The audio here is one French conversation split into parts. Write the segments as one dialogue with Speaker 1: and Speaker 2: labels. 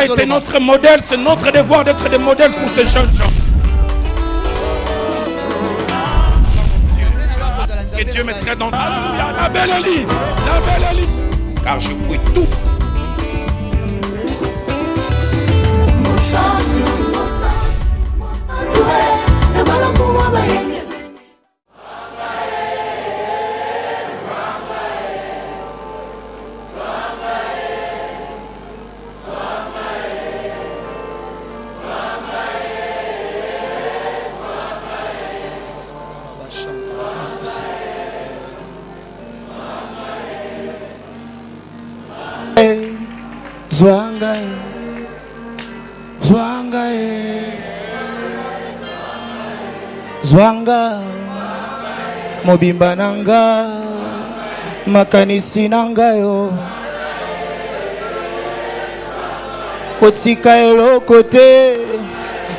Speaker 1: a été notre modèle, c'est notre devoir d'être des modèles pour ces jeunes gens. Que Dieu me traite dans la belle Elie, car je puis tout.
Speaker 2: Zwanga mobimba nanga makanisi nanga yo kotika eloko te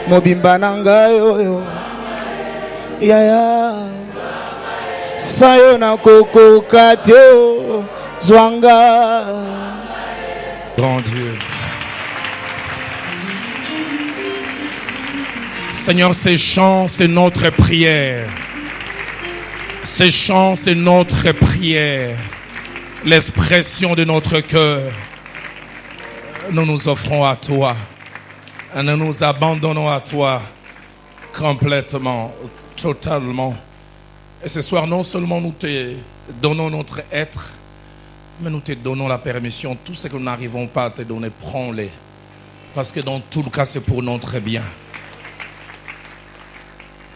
Speaker 2: mobimba nanga yo yaya sayo na kokoka te zwanga.
Speaker 1: Grand Dieu. Seigneur, ces chants, c'est notre prière. Ces chants, c'est notre prière. L'expression de notre cœur. Nous nous offrons à toi. Nous nous abandonnons à toi complètement, totalement. Et ce soir, non seulement nous te donnons notre être, mais nous te donnons la permission. Tout ce que nous n'arrivons pas à te donner, prends-les. Parce que dans tout le cas, c'est pour notre bien.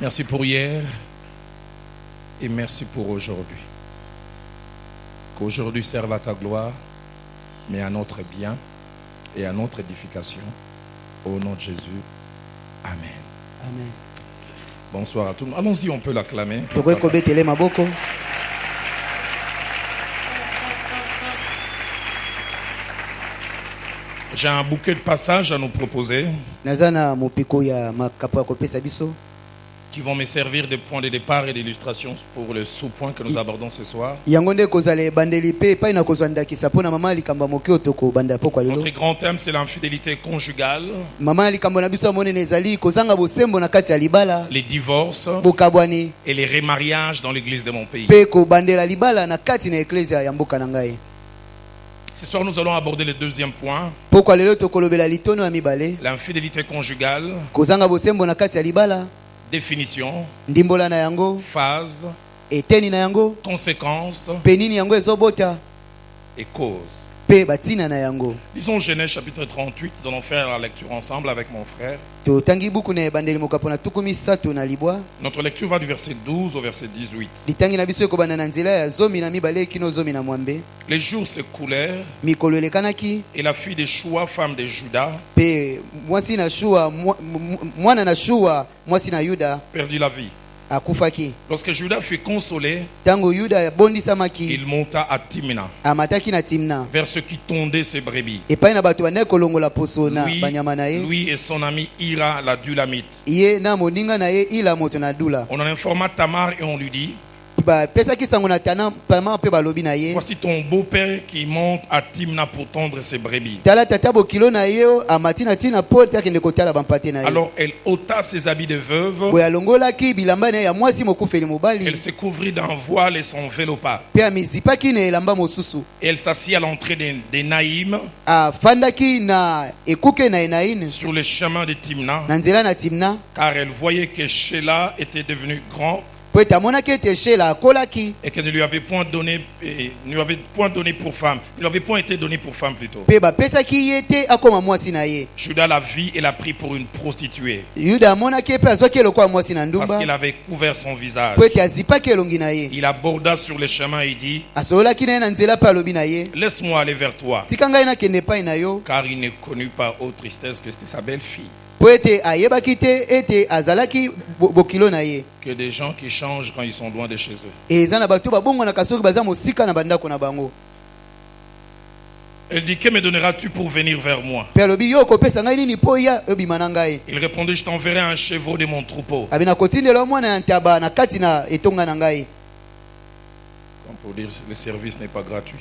Speaker 1: Merci pour hier et merci pour aujourd'hui. Qu'aujourd'hui serve à ta gloire, mais à notre bien et à notre édification. Au nom de Jésus. Amen.
Speaker 2: Amen.
Speaker 1: Bonsoir à tous. Allons-y, on peut l'acclamer. J'ai un bouquet de passages à nous proposer qui vont me servir de point de départ et d'illustration pour le sous-point que nous abordons ce soir. Notre grand thème, c'est l'infidélité conjugale, les divorces et les remariages dans l'église de mon pays. Ce soir, nous allons aborder le deuxième point, l'infidélité conjugale. Définition, phase, conséquences et causes. Lisons Genèse chapitre 38, nous allons faire la lecture ensemble avec mon frère. Notre lecture va du verset 12 au verset 18. Les jours s'écoulèrent et la fille de Shua, femme de Juda, perdit la vie. Lorsque Juda fut consolé, il monta à Timna, vers ceux qui tondaient ses brebis. Lui et son ami Ira la Dulamite. On en informa Tamar et on lui dit: voici ton beau-père qui monte à Timna pour tondre ses brebis. Alors elle ôta ses habits de veuve, elle se couvrit d'un voile et son vélopa. Et elle s'assit à l'entrée des Naïm, sur le chemin de Timna, car elle voyait que Sheila était devenu grand et qu'elle ne lui avait point donné, pour femme. Il n'avait point été donné pour femme plutôt. Judas la vit et l'a pris pour une prostituée, parce qu'il avait couvert son visage. Il aborda sur le chemin et dit: laisse-moi aller vers toi, car il ne connut pas autre tristesse que c'était sa belle-fille. Que des gens qui changent quand ils sont loin de chez eux. Elle dit: que me donneras-tu pour venir vers moi? Il répondit: je t'enverrai un chevreau de mon troupeau. Comme pour dire, le service n'est pas gratuit.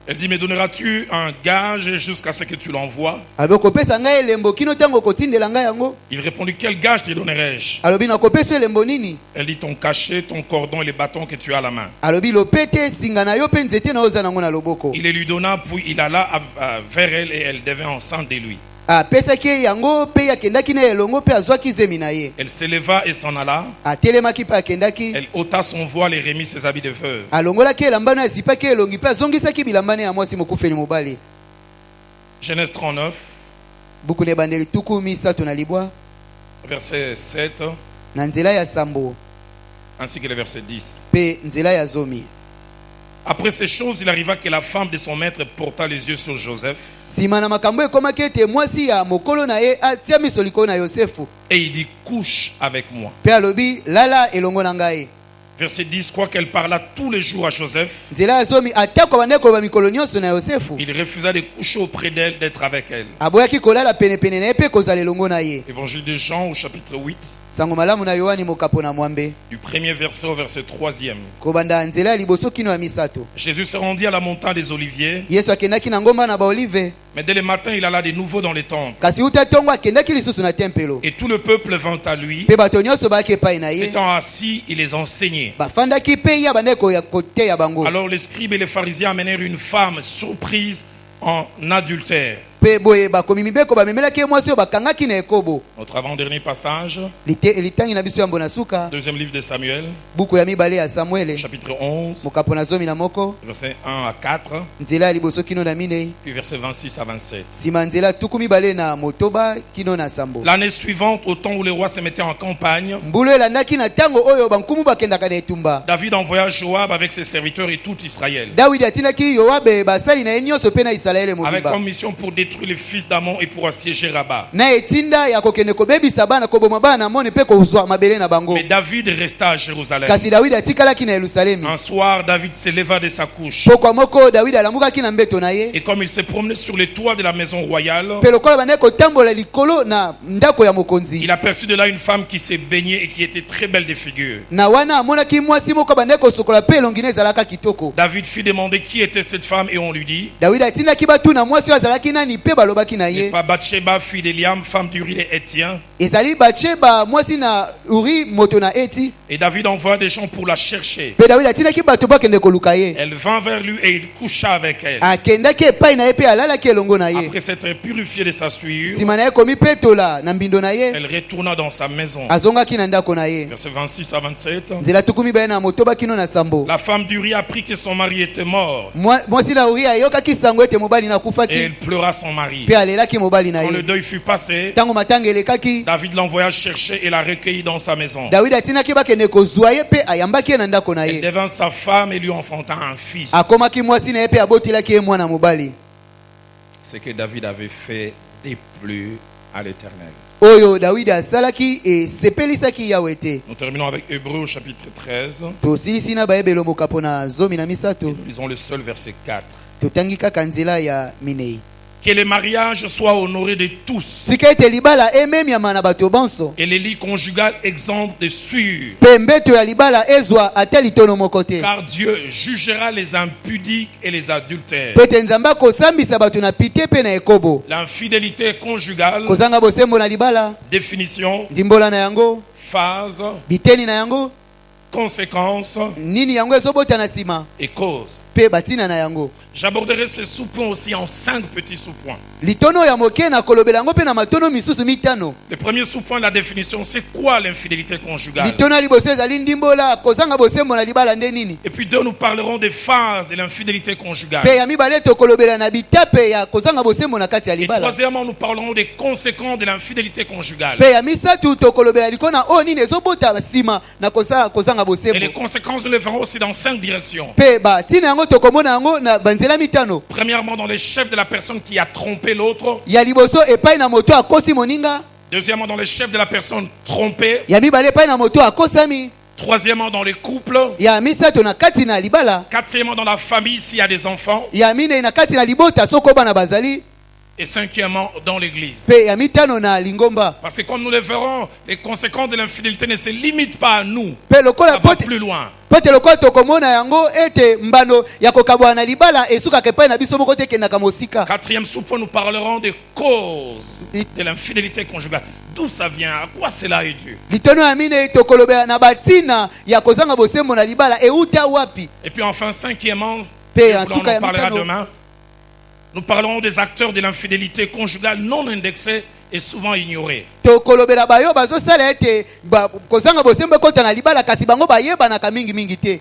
Speaker 1: Elle dit, me donneras-tu un gage jusqu'à ce que tu l'envoies?
Speaker 2: Abokopesa ngai elembo kino tango kotindela ngai yango.
Speaker 1: Il répondit, quel gage te donnerai-je?
Speaker 2: Alobi nakopesa elembo nini?
Speaker 1: Elle dit, ton cachet, ton cordon et les bâtons que tu as à la main.
Speaker 2: Alobi lopete singa na yo pe nzete na oza nango na loboko.
Speaker 1: Il les lui donna, puis il alla vers elle et elle devint enceinte de lui.
Speaker 2: Apesaki yango pe akendaki na elongo pe azwaki zemi na ye.
Speaker 1: Elle s'éleva et s'en alla.
Speaker 2: Atelemaki pe akendaki.
Speaker 1: Elle ôta son voile et remit ses habits de veuve.
Speaker 2: Alongolaki elamba na azipaki elongi pe azongisaki bilamba ya mwasi mokufeli mobali.
Speaker 1: Genèse 39.
Speaker 2: Buku ne bandeli tuku misato na libwa.
Speaker 1: Verset 7.
Speaker 2: Na nzela ya sambo.
Speaker 1: Ainsi que le verset 10.
Speaker 2: Pe nzela ya zomi.
Speaker 1: Après ces choses, il arriva que la femme de son maître porta les yeux sur Joseph.
Speaker 2: Simana makambo ekomaki ete mwasi ya mokolo na ye atia miso likolo na Yosefu.
Speaker 1: Et il dit, couche avec moi.
Speaker 2: Pe alobi lala elongo na ngai.
Speaker 1: Verset 10, quoiqu'elle parla tous les jours à Joseph,
Speaker 2: nzela ya zomi atako bandeko ba mikolo nyonso na Yosefu.
Speaker 1: il refusa de coucher auprès d'elle, d'être avec elle.
Speaker 2: Aboyaki kolala pene pene na ye pe kozala elongo na ye.
Speaker 1: Évangile de Jean au chapitre 8,
Speaker 2: Sango malamu na Yohani mokapo na mwambe.
Speaker 1: du premier verset au verset 3e.
Speaker 2: Kobanda nzela ya liboso kino ya misato.
Speaker 1: Jésus se rendit à la montagne des Oliviers,
Speaker 2: Yesu akendaki na ngomba na baolive.
Speaker 1: mais dès le matin, il alla de nouveau dans les temples.
Speaker 2: Kasi uta tongo akendaki lisusu na tempelo.
Speaker 1: Et tout le peuple vint à lui.
Speaker 2: Pe bato nyonso baaki epai na ye.
Speaker 1: S'étant assis, il les enseignait.
Speaker 2: Bafandaki pe ya bandeko ya kote ya bango.
Speaker 1: Alors les scribes et les pharisiens amenèrent une femme surprise en adultère.
Speaker 2: Pe boye bakomi mibeko bamemelaki ye mwasi oyo bakangaki na ekobo.
Speaker 1: Notre avant-dernier passage,
Speaker 2: Litangi na biso ya mbona suka.
Speaker 1: deuxième livre de Samuel,
Speaker 2: Buku ya mibale ya Samuele.
Speaker 1: chapitre 11,
Speaker 2: Mokapo na zomi na moko.
Speaker 1: versets 1 à 4,
Speaker 2: Nzela ya liboso kino na minei.
Speaker 1: puis versets 26 à 27.
Speaker 2: Sima nzela tuku mibale na motoba kino na sambo.
Speaker 1: L'année suivante, au temps où le roi se mettait en campagne,
Speaker 2: Mbulu elandaki na tango oyo bankumu bakendaka na etumba.
Speaker 1: David envoya Joab avec ses serviteurs et tout Israël,
Speaker 2: Dawidi atindaki Yoabe basali na ye nyonso pe na Israele
Speaker 1: avec
Speaker 2: mobimba.
Speaker 1: comme mission pour détruire les fils d'Amon et pour assiéger Rabat.
Speaker 2: Na etinda ya kokende kobebisa bana koboma bana mone pe kozwa mabele na bango.
Speaker 1: Mais David resta à Jérusalem.
Speaker 2: Kasi Dawidi atikalaki na Yerusalemi.
Speaker 1: Un soir, David se leva de sa couche.
Speaker 2: Pokwa moko Dawidi alamukaki na mbeto na ye.
Speaker 1: Et comme il se promenait sur les toits de la maison royale,
Speaker 2: Pe lokola bane kotambola likolo na ndako ya mokonzi.
Speaker 1: il aperçut de là une femme qui se baignait et qui était très belle de figure.
Speaker 2: Na wana amonaki mwasi moko bane kosokola pe elongine ezalaka kitoko.
Speaker 1: David fit demander qui était cette femme et on lui dit,
Speaker 2: Dawidi atindaki batuna mwasi oyo azalaki nani pe balobaki na
Speaker 1: n'est-ce
Speaker 2: ye.
Speaker 1: pas Bathsheba, fille d'Eliam, femme d'Uri les Hétiens?
Speaker 2: Ezali Batsheba mwasi na Uri moto na Eti.
Speaker 1: Et David envoya des gens pour la chercher.
Speaker 2: Pe Dawidi atindaki bato bakende koluka ye.
Speaker 1: Elle vint vers lui et il coucha avec elle.
Speaker 2: Akendaki epai na ye pe alalaki elongo na ye.
Speaker 1: Après s'être purifié de sa souillure,
Speaker 2: Sima na ye komi petola na mbindo na ye.
Speaker 1: elle retourna dans sa maison.
Speaker 2: Azongaki na ndako na ye.
Speaker 1: Versets 26 à 27.
Speaker 2: Nzela tukumi baye na motoba kino na sambo.
Speaker 1: La femme d'Uri apprit que son mari était mort
Speaker 2: Mwasi na Uri ayokaki sango ete mobali na
Speaker 1: et
Speaker 2: kufaki.
Speaker 1: elle pleura son mari.
Speaker 2: Pe alelaki mobali na
Speaker 1: Quand le
Speaker 2: ye.
Speaker 1: deuil fut passé,
Speaker 2: Tango matanga elekaki.
Speaker 1: David l'envoya chercher et la recueillit dans sa maison.
Speaker 2: Dawidi atinaki bakende kozwa ye pe ayambaki ye na ndako na
Speaker 1: Elle
Speaker 2: ye.
Speaker 1: devint sa femme et lui enfanta un fils.
Speaker 2: Akomaki mwasi na ye pe abotelaki ye mwana mobali.
Speaker 1: Ce que David avait fait déplut à l'Éternel.
Speaker 2: Oyo Dawidi asalaki esepelisaki Yawe te.
Speaker 1: Nous terminons avec Hébreux au chapitre 13.
Speaker 2: Tosilisi na bayebelo mokapo na zomi na misato.
Speaker 1: Nous lisons le seul verset 4.
Speaker 2: Totangi kaka nzela ya minei.
Speaker 1: Que le mariage soit honoré de tous
Speaker 2: Sika ete libala ememiama na bato bonso.
Speaker 1: et les lits conjugales exempts de souillure.
Speaker 2: Pe mbeto ya libala ezwa ate litono moko te.
Speaker 1: Car Dieu jugera les impudiques et les adultères.
Speaker 2: Pete nzambe akosambisa bato na pite pe na ekobo.
Speaker 1: L'infidélité conjugale,
Speaker 2: Kozanga bosembo na libala.
Speaker 1: définition,
Speaker 2: Ndimbola na yango.
Speaker 1: phase,
Speaker 2: Biteni na yango.
Speaker 1: conséquence
Speaker 2: Nini yango ezobota na sima.
Speaker 1: et cause.
Speaker 2: Pe batina na yango.
Speaker 1: J'aborderai ces sous-points aussi en 5 petits sous-points.
Speaker 2: Litono ya moke na kolobela yango pe na matono misusu mitano.
Speaker 1: Le premier sous-point de la définition, c'est quoi l'infidélité conjugale?
Speaker 2: Litono ya liboso ezali ndimbola kozanga bosembo na libala nde nini.
Speaker 1: Et puis deux, nous parlerons des phases de l'infidélité conjugale.
Speaker 2: Pe ya mibale tokolobela na bitape ya kozanga bosembo na kati ya
Speaker 1: Et
Speaker 2: libala.
Speaker 1: troisièmement, nous parlerons des conséquences de l'infidélité conjugale.
Speaker 2: Pe ya misatu tokolobela likona o nini ezobota sima na kozanga
Speaker 1: Et
Speaker 2: bosembo.
Speaker 1: les conséquences, nous les verrons aussi dans 5 directions.
Speaker 2: Pe ba tina yango tokomona yango na banzela mitano.
Speaker 1: Premièrement, dans les chefs de la personne qui a trompé l'autre.
Speaker 2: Ya liboso epai na moto akosi moninga.
Speaker 1: Deuxièmement, dans les chefs de la personne trompée.
Speaker 2: Ya mibale epai na moto akosami.
Speaker 1: Troisièmement, dans les couples.
Speaker 2: Ya misato na kati na libala.
Speaker 1: Quatrièmement, dans la famille s'il y a des enfants.
Speaker 2: Ya mine na kati na libota soko bana bazali.
Speaker 1: Et cinquièmement, dans l'église.
Speaker 2: Pe ya mitano na lingomba.
Speaker 1: Parce que comme nous le verrons, les conséquences de l'infidélité ne se limitent pas à nous.
Speaker 2: Pe
Speaker 1: Ça
Speaker 2: lokola
Speaker 1: va plus loin.
Speaker 2: pote lokola tokomona yango ete mbano ya kokabwa na libala esuka kepai na biso moko te kendaka mosika.
Speaker 1: Quatrième sous-point, nous parlerons des causes de l'infidélité conjugale. D'où ça vient? À quoi cela est dû?
Speaker 2: Litono ya mine tokolobela na batina ya kozanga bosembo na libala euta wapi?
Speaker 1: Et puis enfin, cinquièmement,
Speaker 2: Pe
Speaker 1: on
Speaker 2: asuka
Speaker 1: en
Speaker 2: ya
Speaker 1: parlera
Speaker 2: mitano.
Speaker 1: demain. Nous parlerons des acteurs de l'infidélité conjugale non indexés et souvent ignorés.
Speaker 2: Tokolobela bayo bazosala ete kozanga bosembo kota na libala kasi bango bayebanaka mingi mingi te.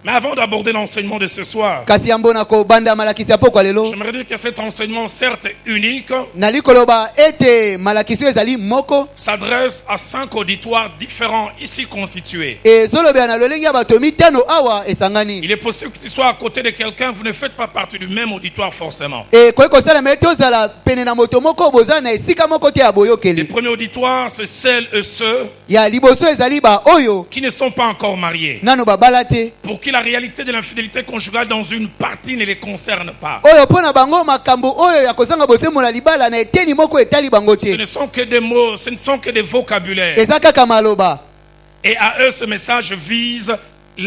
Speaker 1: Mais avant d'aborder l'enseignement de ce soir,
Speaker 2: Kasi yambona ko banda malakisi ya pokwa lelo.
Speaker 1: j'aimerais dire que cet enseignement, certes unique,
Speaker 2: Nali koloba ete malakisi ezali moko.
Speaker 1: s'adresse à 5 auditoires différents ici constitués.
Speaker 2: Ezolobela na lolenge ya bato mitano awa esangani.
Speaker 1: Il est possible que tu sois à côté de quelqu'un, vous ne faites pas partie du même auditoire forcément.
Speaker 2: Koki kosala me ete ozala pene na moto moko bozala na esika moko te ya
Speaker 1: Les
Speaker 2: boyokeli.
Speaker 1: premiers auditoires, c'est celles et ceux
Speaker 2: Ya liboso ezali ba oyo
Speaker 1: qui ne sont pas encore mariés.
Speaker 2: nano babala te.
Speaker 1: Pour qui la réalité de l'infidélité conjugale dans une partie ne les concerne pas.
Speaker 2: Oyo pona bango makambo oyo ya kozanga bosembo na libala na eteni moko etali bango
Speaker 1: Ce
Speaker 2: te.
Speaker 1: ne sont que des mots, ce ne sont que des vocabulaires.
Speaker 2: Eza kaka maloba.
Speaker 1: Et à eux, ce message vise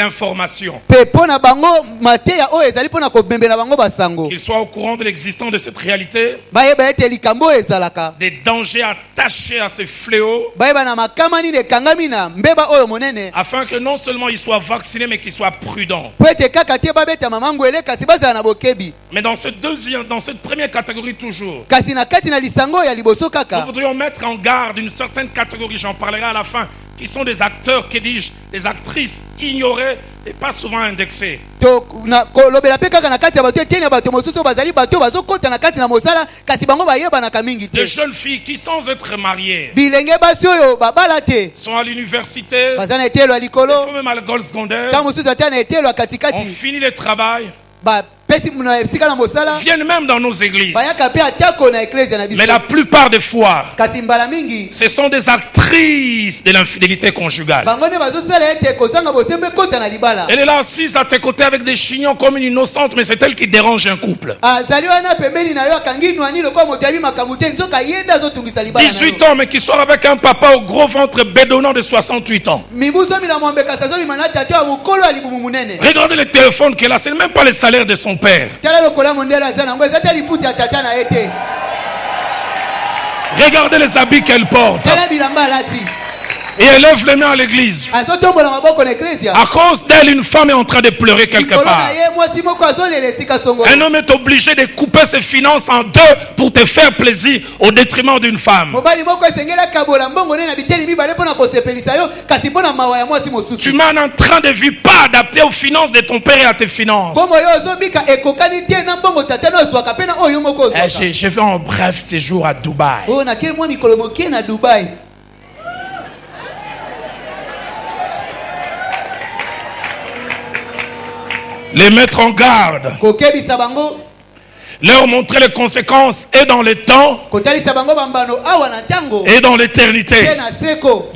Speaker 1: l'information.
Speaker 2: Pe pona bango mateya oyo ezali pona kobembela bango basango.
Speaker 1: Qu'ils soient au courant de l'existence de cette réalité,
Speaker 2: Bayeba ete likambo ezalaka.
Speaker 1: des dangers attachés à ces fléaux,
Speaker 2: Bayeba na makama nini ekangami na mbeba oyo monene.
Speaker 1: afin que non seulement ils soient vaccinés, mais qu'ils soient prudents.
Speaker 2: Po ete kaka te babeta mamangu ele kasi bazala na bokebi.
Speaker 1: Mais dans cette première catégorie toujours,
Speaker 2: Kasi na kati na lisango ya liboso
Speaker 1: nous
Speaker 2: kaka.
Speaker 1: voudrions mettre en garde une certaine catégorie, j'en parlerai à la fin, qui sont des acteurs, que dis-je, des actrices ignorées et pas souvent indexées.
Speaker 2: To na kolobela pe kaka na kati ya bato eteni ya bato mosusu bazali bato bazokota na kati na mosala kasi bango bayebanaka mingi
Speaker 1: Des
Speaker 2: te.
Speaker 1: jeunes filles qui, sans être mariées,
Speaker 2: Bilenge basi oyo babala te.
Speaker 1: sont à l'université,
Speaker 2: Baza na etelo ya
Speaker 1: des
Speaker 2: likolo.
Speaker 1: fois même à l'école secondaire,
Speaker 2: Ntango mosusu ata na etelo ya
Speaker 1: ont
Speaker 2: katikati.
Speaker 1: fini le travail,
Speaker 2: Bapesi na esika na mosala.
Speaker 1: viennent même dans nos églises.
Speaker 2: Bayaka pe atako na eklezia na biso.
Speaker 1: Mais la plupart des fois,
Speaker 2: Kasi mbala mingi.
Speaker 1: ce sont des actrices de l'infidélité conjugale.
Speaker 2: Bango ne bazosala ete kozanga bosembo ekota na libala.
Speaker 1: Elle est là assise à tes côtés avec des chignons comme une innocente, mais c'est elle qui dérange un couple.
Speaker 2: Azali wana pembeni na yo akangi nwani lokola moto yabi makambo te nzoka yenda azotungisa libala na yo.
Speaker 1: 18 ans, mais qui sort avec un papa au gros ventre bédonnant de 68 ans.
Speaker 2: Mibuzo mina mwambe kasi azobima na tate ya mokolo ya libumu munene.
Speaker 1: Regardez le téléphone qu'elle a, c'est même pas le salaire de son père.
Speaker 2: Tala lokola mondelo aza nango eza te lifuti ya tata na ye te.
Speaker 1: Regardez les habits qu'elle porte.
Speaker 2: Tala bilamba alati.
Speaker 1: Et elle lève les mains à l'église.
Speaker 2: Azotombola maboko na eklezia.
Speaker 1: À cause d'elle, une femme est en train de pleurer quelque
Speaker 2: Likolo
Speaker 1: part.
Speaker 2: na ye mwasi moko azolela esika songo.
Speaker 1: Un homme est obligé de couper ses finances en deux pour te faire plaisir au détriment d'une femme.
Speaker 2: Mobali moko esengeli akabola mbongo ne na biteli mibale mpona kosepelisa yo kasi mpona mawa ya mwasi
Speaker 1: Tu
Speaker 2: mosusu.
Speaker 1: mènes un train de vie pas adapté aux finances de ton père et à tes finances.
Speaker 2: Bongo yo ozobika ekokani te na mbongo tata no ozwaka mpe na oyo yo moko ozwaka.
Speaker 1: J'ai fait un bref séjour à Dubaï.
Speaker 2: oyo nakei mwa mikolo mokie na Dubai.
Speaker 1: Les mettre en garde,
Speaker 2: Kokebisa bango
Speaker 1: leur montrer les conséquences et dans le temps
Speaker 2: kotalisa bango bambano awa na ntango
Speaker 1: et dans l'éternité
Speaker 2: te na seko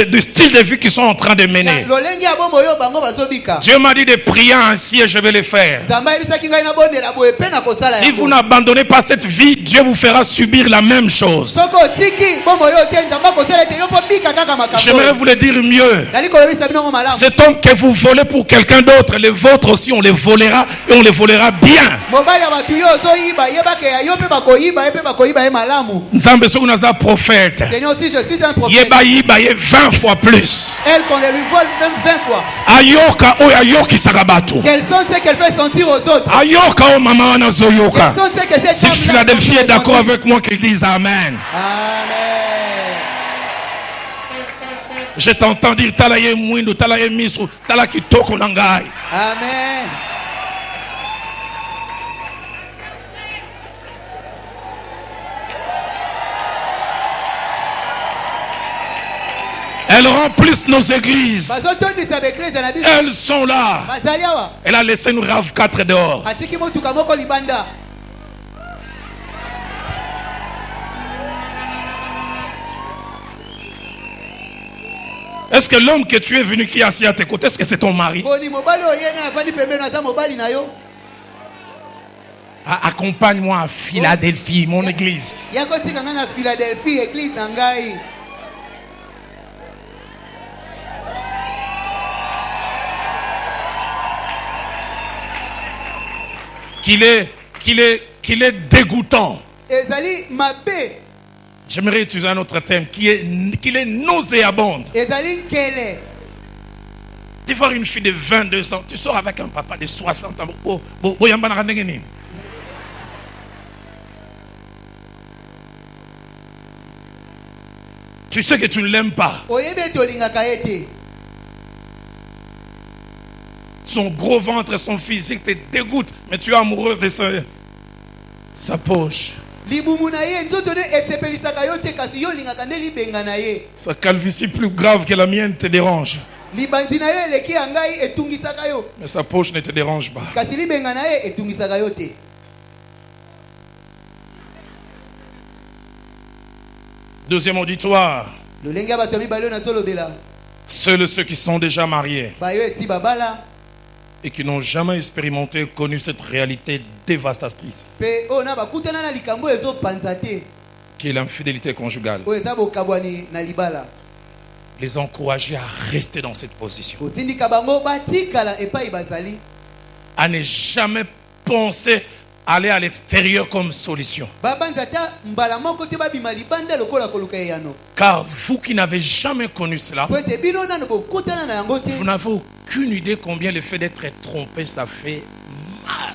Speaker 1: du style de vie qu'ils sont en train de
Speaker 2: ya
Speaker 1: mener.
Speaker 2: lolenge ya bombo oyo bango bazobika.
Speaker 1: Dieu m'a dit de prier ainsi et je vais le faire.
Speaker 2: Nzambe ayebisaki ngai nabondela boye mpe na kosala
Speaker 1: Si vous
Speaker 2: yango.
Speaker 1: n'abandonnez pas cette vie, Dieu vous fera subir la même chose.
Speaker 2: Soki otiki bombo oyo te Nzambe akosala ete yo mpo bika kaka makambo
Speaker 1: J'aimerais
Speaker 2: oyo.
Speaker 1: vous le dire mieux.
Speaker 2: Nali kolobisa bino ngo malamu.
Speaker 1: Cet homme que vous volez pour quelqu'un d'autre, les vôtres aussi, on les volera et on les volera bien.
Speaker 2: Mobali ya bato yo ozoyiba yebake ya yo mpe bakoyiba ye mpe bakoyiba ye malamu.
Speaker 1: Nzambe soki naza prophète.
Speaker 2: Seigneur, si je suis un prophète,
Speaker 1: Yeba yiba ye 20 fois plus.
Speaker 2: elle qu'on le lui vole même 20 fois.
Speaker 1: Ayoka oyo ayokisaka bato.
Speaker 2: Quelles sont celles qu'elle fait sentir aux autres?
Speaker 1: Ayoka o mama wana azoyoka.
Speaker 2: Quelles sont celles que cette
Speaker 1: Si
Speaker 2: femme-là
Speaker 1: Philadelphie
Speaker 2: fait
Speaker 1: est d'accord
Speaker 2: sentir?
Speaker 1: avec moi, qu'il dise Amen.
Speaker 2: Amen.
Speaker 1: Je t'entends dire tala ye mwindu, tala ye misu, tala kitoko na ngai.
Speaker 2: Amen.
Speaker 1: Elles remplissent nos églises.
Speaker 2: Bazotondisa baeklezia na biso.
Speaker 1: Elles sont là.
Speaker 2: Bazali awa.
Speaker 1: Elle a laissé une RAV4 dehors.
Speaker 2: Atiki motuka moko libanda.
Speaker 1: Est-ce que l'homme que tu es venu qui est assis à tes côtés, est-ce que c'est ton mari?
Speaker 2: Boni mobali oyena avandi pembeni aza mobali na yo.
Speaker 1: Accompagne-moi à Philadelphie, mon église.
Speaker 2: Yako tika nga na Philadelphie, église na ngai.
Speaker 1: Qu'il est dégoûtant.
Speaker 2: Ezali mabe.
Speaker 1: J'aimerais utiliser un autre terme, qu'il est nauséabonde.
Speaker 2: Ezali kele.
Speaker 1: Tu vois une fille de 22 ans, tu sors avec un papa de 60 ans. Tu sais que tu ne l'aimes pas. Son gros ventre et son physique te dégoûtent, mais tu es amoureuse de sa poche. Sa calvitie plus grave que la mienne te dérange. Mais sa poche ne te dérange pas. Deuxième auditoire. Seuls ceux qui sont déjà mariés et qui n'ont jamais expérimenté, connu cette réalité dévastatrice qui est l'infidélité conjugale, les encourager à rester dans cette position, à ne jamais penser aller à l'extérieur comme solution. Car vous qui n'avez jamais connu cela, vous n'avez aucune idée combien le fait d'être trompé, ça fait mal.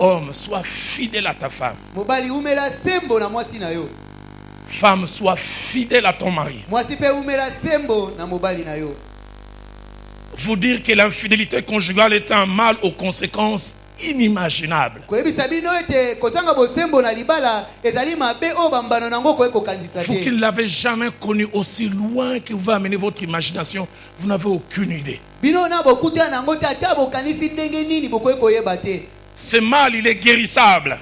Speaker 1: Homme, sois fidèle à ta femme. Femme, sois fidèle à ton mari. Vous dire que l'infidélité conjugale est un mal aux conséquences inimaginables. Vous qui ne l'avez jamais connu aussi loin que vous amenez votre imagination, vous n'avez aucune idée. Ce mal, il est guérissable.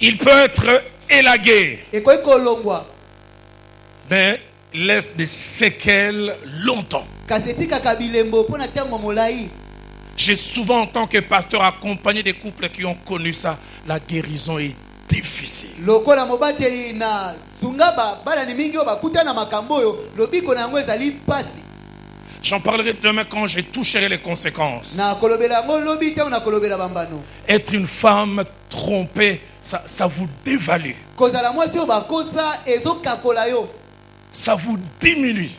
Speaker 1: Il peut être élagué, mais laisse des séquelles longtemps. J'ai souvent, en tant que pasteur, accompagné des couples qui ont connu ça. La guérison est difficile. J'en parlerai demain quand je toucherai les conséquences. Être une femme trompée, ça vous dévalue. Ça vous diminue.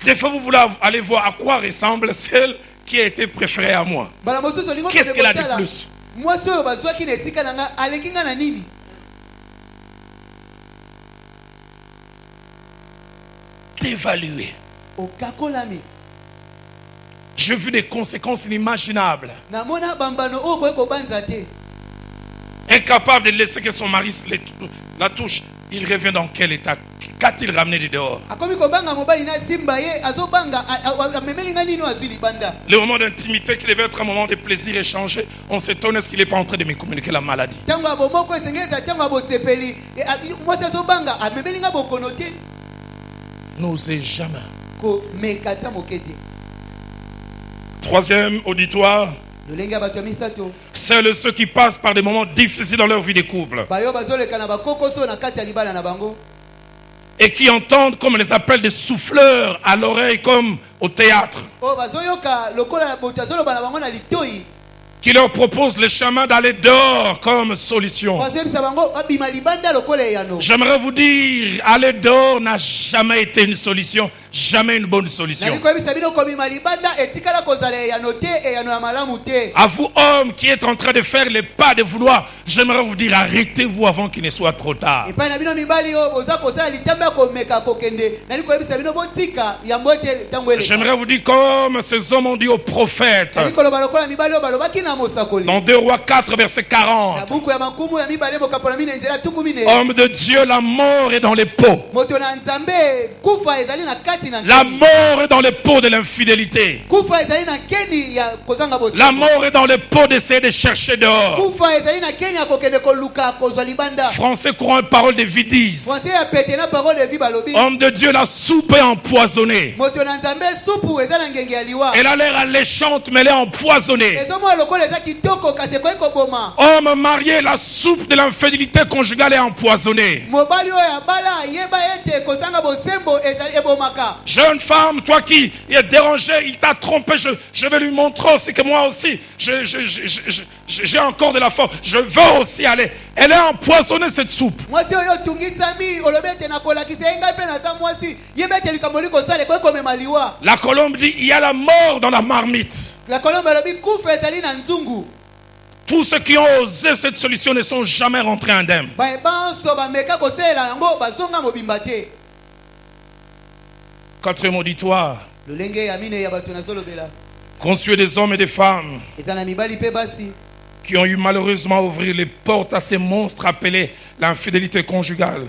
Speaker 1: Des fois, vous voulez aller voir à quoi ressemble celle qui a été préférée à moi. Qu'est-ce qu'elle a de plus? D'évaluer. J'ai vu des conséquences inimaginables. Incapable de laisser que son mari la touche. Il revient dans quel état? Qu'a-t-il ramené de dehors? Le moment d'intimité qui devait être un moment de plaisir échangé, on s'étonne, est-ce qu'il n'est pas en train de me communiquer la maladie? N'osez jamais. Troisième auditoire. Seuls ceux qui passent par des moments difficiles dans leur vie de couple et qui entendent, comme on les appelle, des souffleurs à l'oreille comme au théâtre, qui leur proposent le chemin d'aller dehors comme solution. J'aimerais vous dire, aller dehors n'a jamais été une solution, jamais une bonne solution. À vous, hommes qui êtes en train de faire les pas de vouloir, j'aimerais vous dire, arrêtez-vous avant qu'il ne soit trop tard. J'aimerais vous dire, comme ces hommes ont dit aux prophètes, dans 2 Rois 4, verset 40. Homme de Dieu, la mort est dans les pots. La mort est dans le pot de l'infidélité. La mort est dans le pot d'essayer de chercher dehors. Français courant une parole de vie disent. Homme de Dieu, la soupe est empoisonnée. Elle a l'air alléchante, mais elle est empoisonnée. Homme marié, la soupe de l'infidélité conjugale est empoisonnée. Jeune femme, toi qui es dérangée, il t'a trompé, je vais lui montrer aussi que moi aussi, j'ai encore de la force. Je veux aussi aller. Elle est empoisonnée, cette soupe. La Colombe dit, il y a la mort dans la marmite. Tous ceux qui ont osé cette solution ne sont jamais rentrés indemnes. Quatrième auditoire. Conçu des hommes et des femmes qui ont eu malheureusement à ouvrir les portes à ces monstres appelés l'infidélité conjugale.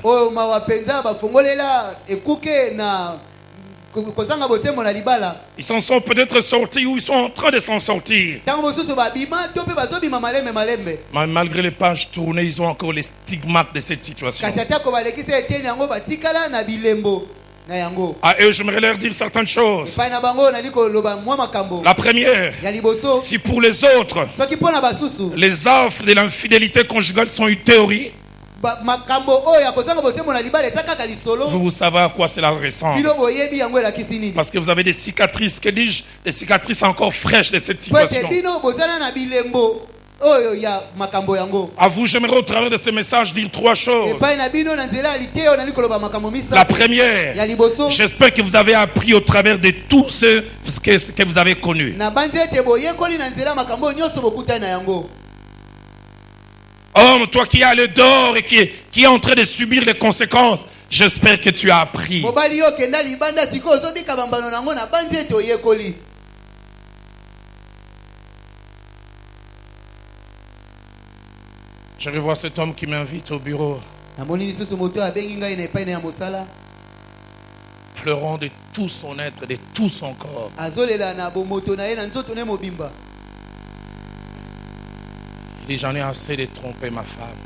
Speaker 1: Ils s'en sont peut-être sortis ou ils sont en train de s'en sortir. Mais malgré les pages tournées, ils ont encore les stigmates de cette situation. À eux, j'aimerais leur dire certaines choses. La première, si pour les autres, les offres de l'infidélité conjugale sont une théorie, vous savez à quoi cela ressemble. Parce que vous avez des cicatrices, que dis-je, des cicatrices encore fraîches de cette situation. À vous, j'aimerais au travers de ce message dire trois choses. La première, j'espère que vous avez appris au travers de tout ce que vous avez connu. Homme, toi qui as le dehors et qui est en train de subir les conséquences, j'espère que tu as appris. Je vais voir cet homme qui m'invite au bureau, pleurant de tout son être, de tout son corps. Il dit, j'en ai assez de tromper ma femme.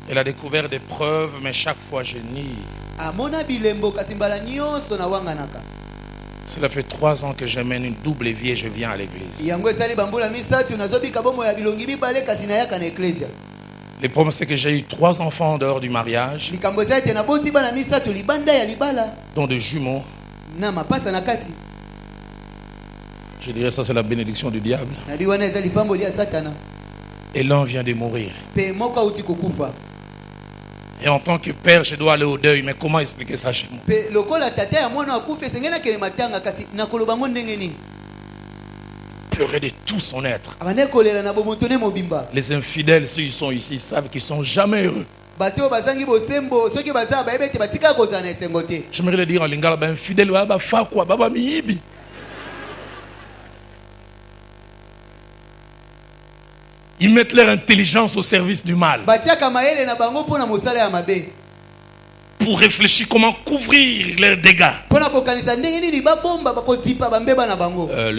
Speaker 1: Elle a découvert des preuves, mais chaque fois je nie. Cela fait 3 ans que je mène une double vie et je viens à l'église. Le problème, c'est que j'ai eu 3 enfants en dehors du mariage, dont des jumeaux. Je dirais ça, c'est la bénédiction du diable. Et l'un vient de mourir. Et en tant que père, je dois aller au deuil. Mais comment expliquer ça chez moi? Pleurer de tout son être. Les infidèles, s'ils sont ici, savent qu'ils ne sont jamais heureux. J'aimerais le dire en lingala, infidèle, ils mettent leur intelligence au service du mal. Pour réfléchir comment couvrir leurs dégâts. Le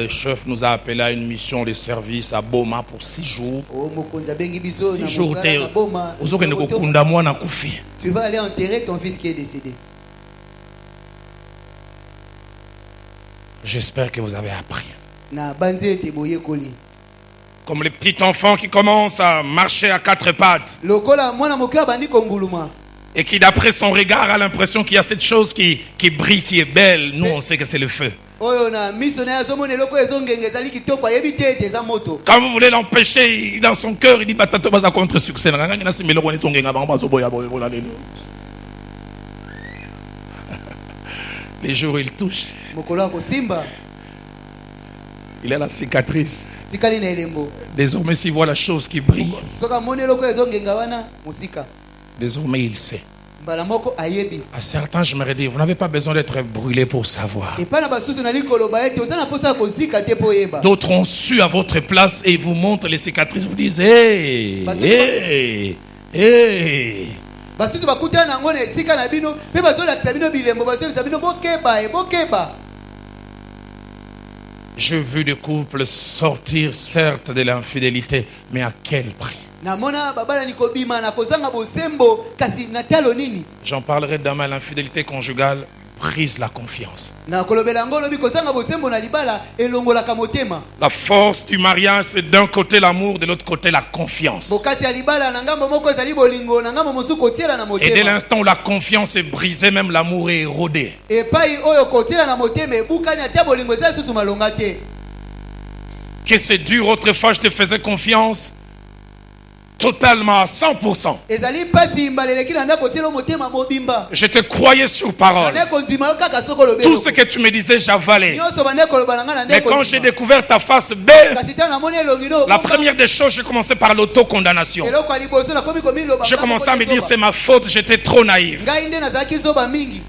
Speaker 1: chef nous a appelé à une mission de service à Boma pour 6 jours. 6 jours,
Speaker 2: tu vas aller enterrer ton fils qui est décédé.
Speaker 1: J'espère que vous avez appris. Comme les petits enfants qui commencent à marcher à 4 pattes. Et qui d'après son regard a l'impression qu'il y a cette chose qui brille, qui est belle. Nous on sait que c'est le feu. Quand vous voulez l'empêcher, dans son cœur il dit contre succès. Les jours où il touche, il a la cicatrice. Désormais, s'il voit la chose qui brille, désormais, il sait. À certains, je me dis, vous n'avez pas besoin d'être brûlé pour savoir. D'autres ont su à votre place et vous montrent les cicatrices. Vous dites, hé, hé, hé,
Speaker 2: basusu bakutana nango na esika na bino mpe bazolakisa bino bilembo bazolakisa bino bokeba.
Speaker 1: J'ai vu des couples sortir certes de l'infidélité, mais à quel prix? J'en parlerai demain. L'infidélité conjugale brise la confiance. La force du mariage, c'est d'un côté l'amour, de l'autre côté la confiance. Et dès l'instant où la confiance est brisée, même l'amour est érodé. Que c'est dur, autrefois je te faisais confiance totalement à 100%. Je te croyais sur parole. Tout ce que tu me disais, j'avalais. Mais quand j'ai découvert ta face belle, la première des choses, j'ai commencé par l'autocondamnation. J'ai commencé à me dire, c'est ma faute, j'étais trop naïf.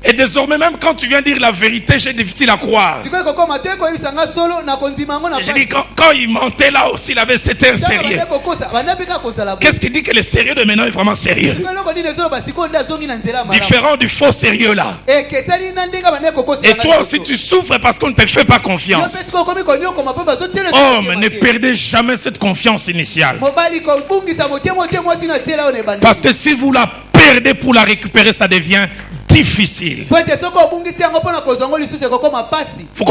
Speaker 1: Et désormais, même quand tu viens dire la vérité, j'ai difficile à croire. J'ai dit, quand il mentait là aussi, c'était un sérieux. Qu'est-ce qui dit que le sérieux de maintenant est vraiment sérieux? Différent du faux sérieux là. Et toi aussi tu souffres parce qu'on ne te fait pas confiance. Oh, mais ne perdez jamais cette confiance initiale. Parce que si vous la perdez pour la récupérer, ça devient difficile. Vous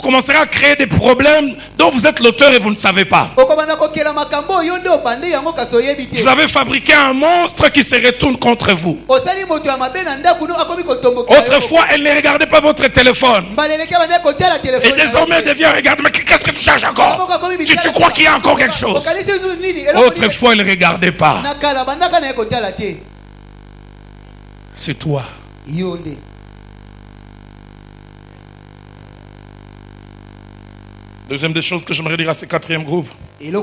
Speaker 1: commencerez à créer des problèmes dont vous êtes l'auteur et vous ne savez pas. Vous avez fabriqué un monstre qui se retourne contre vous. Autrefois, elle ne regardait pas votre téléphone. Et désormais, elle devient regarde, mais qu'est-ce que tu charges encore? Tu crois qu'il y a encore quelque chose? Autrefois, elle ne regardait pas. C'est toi. Deuxième des choses que j'aimerais dire à ce quatrième groupe. Ne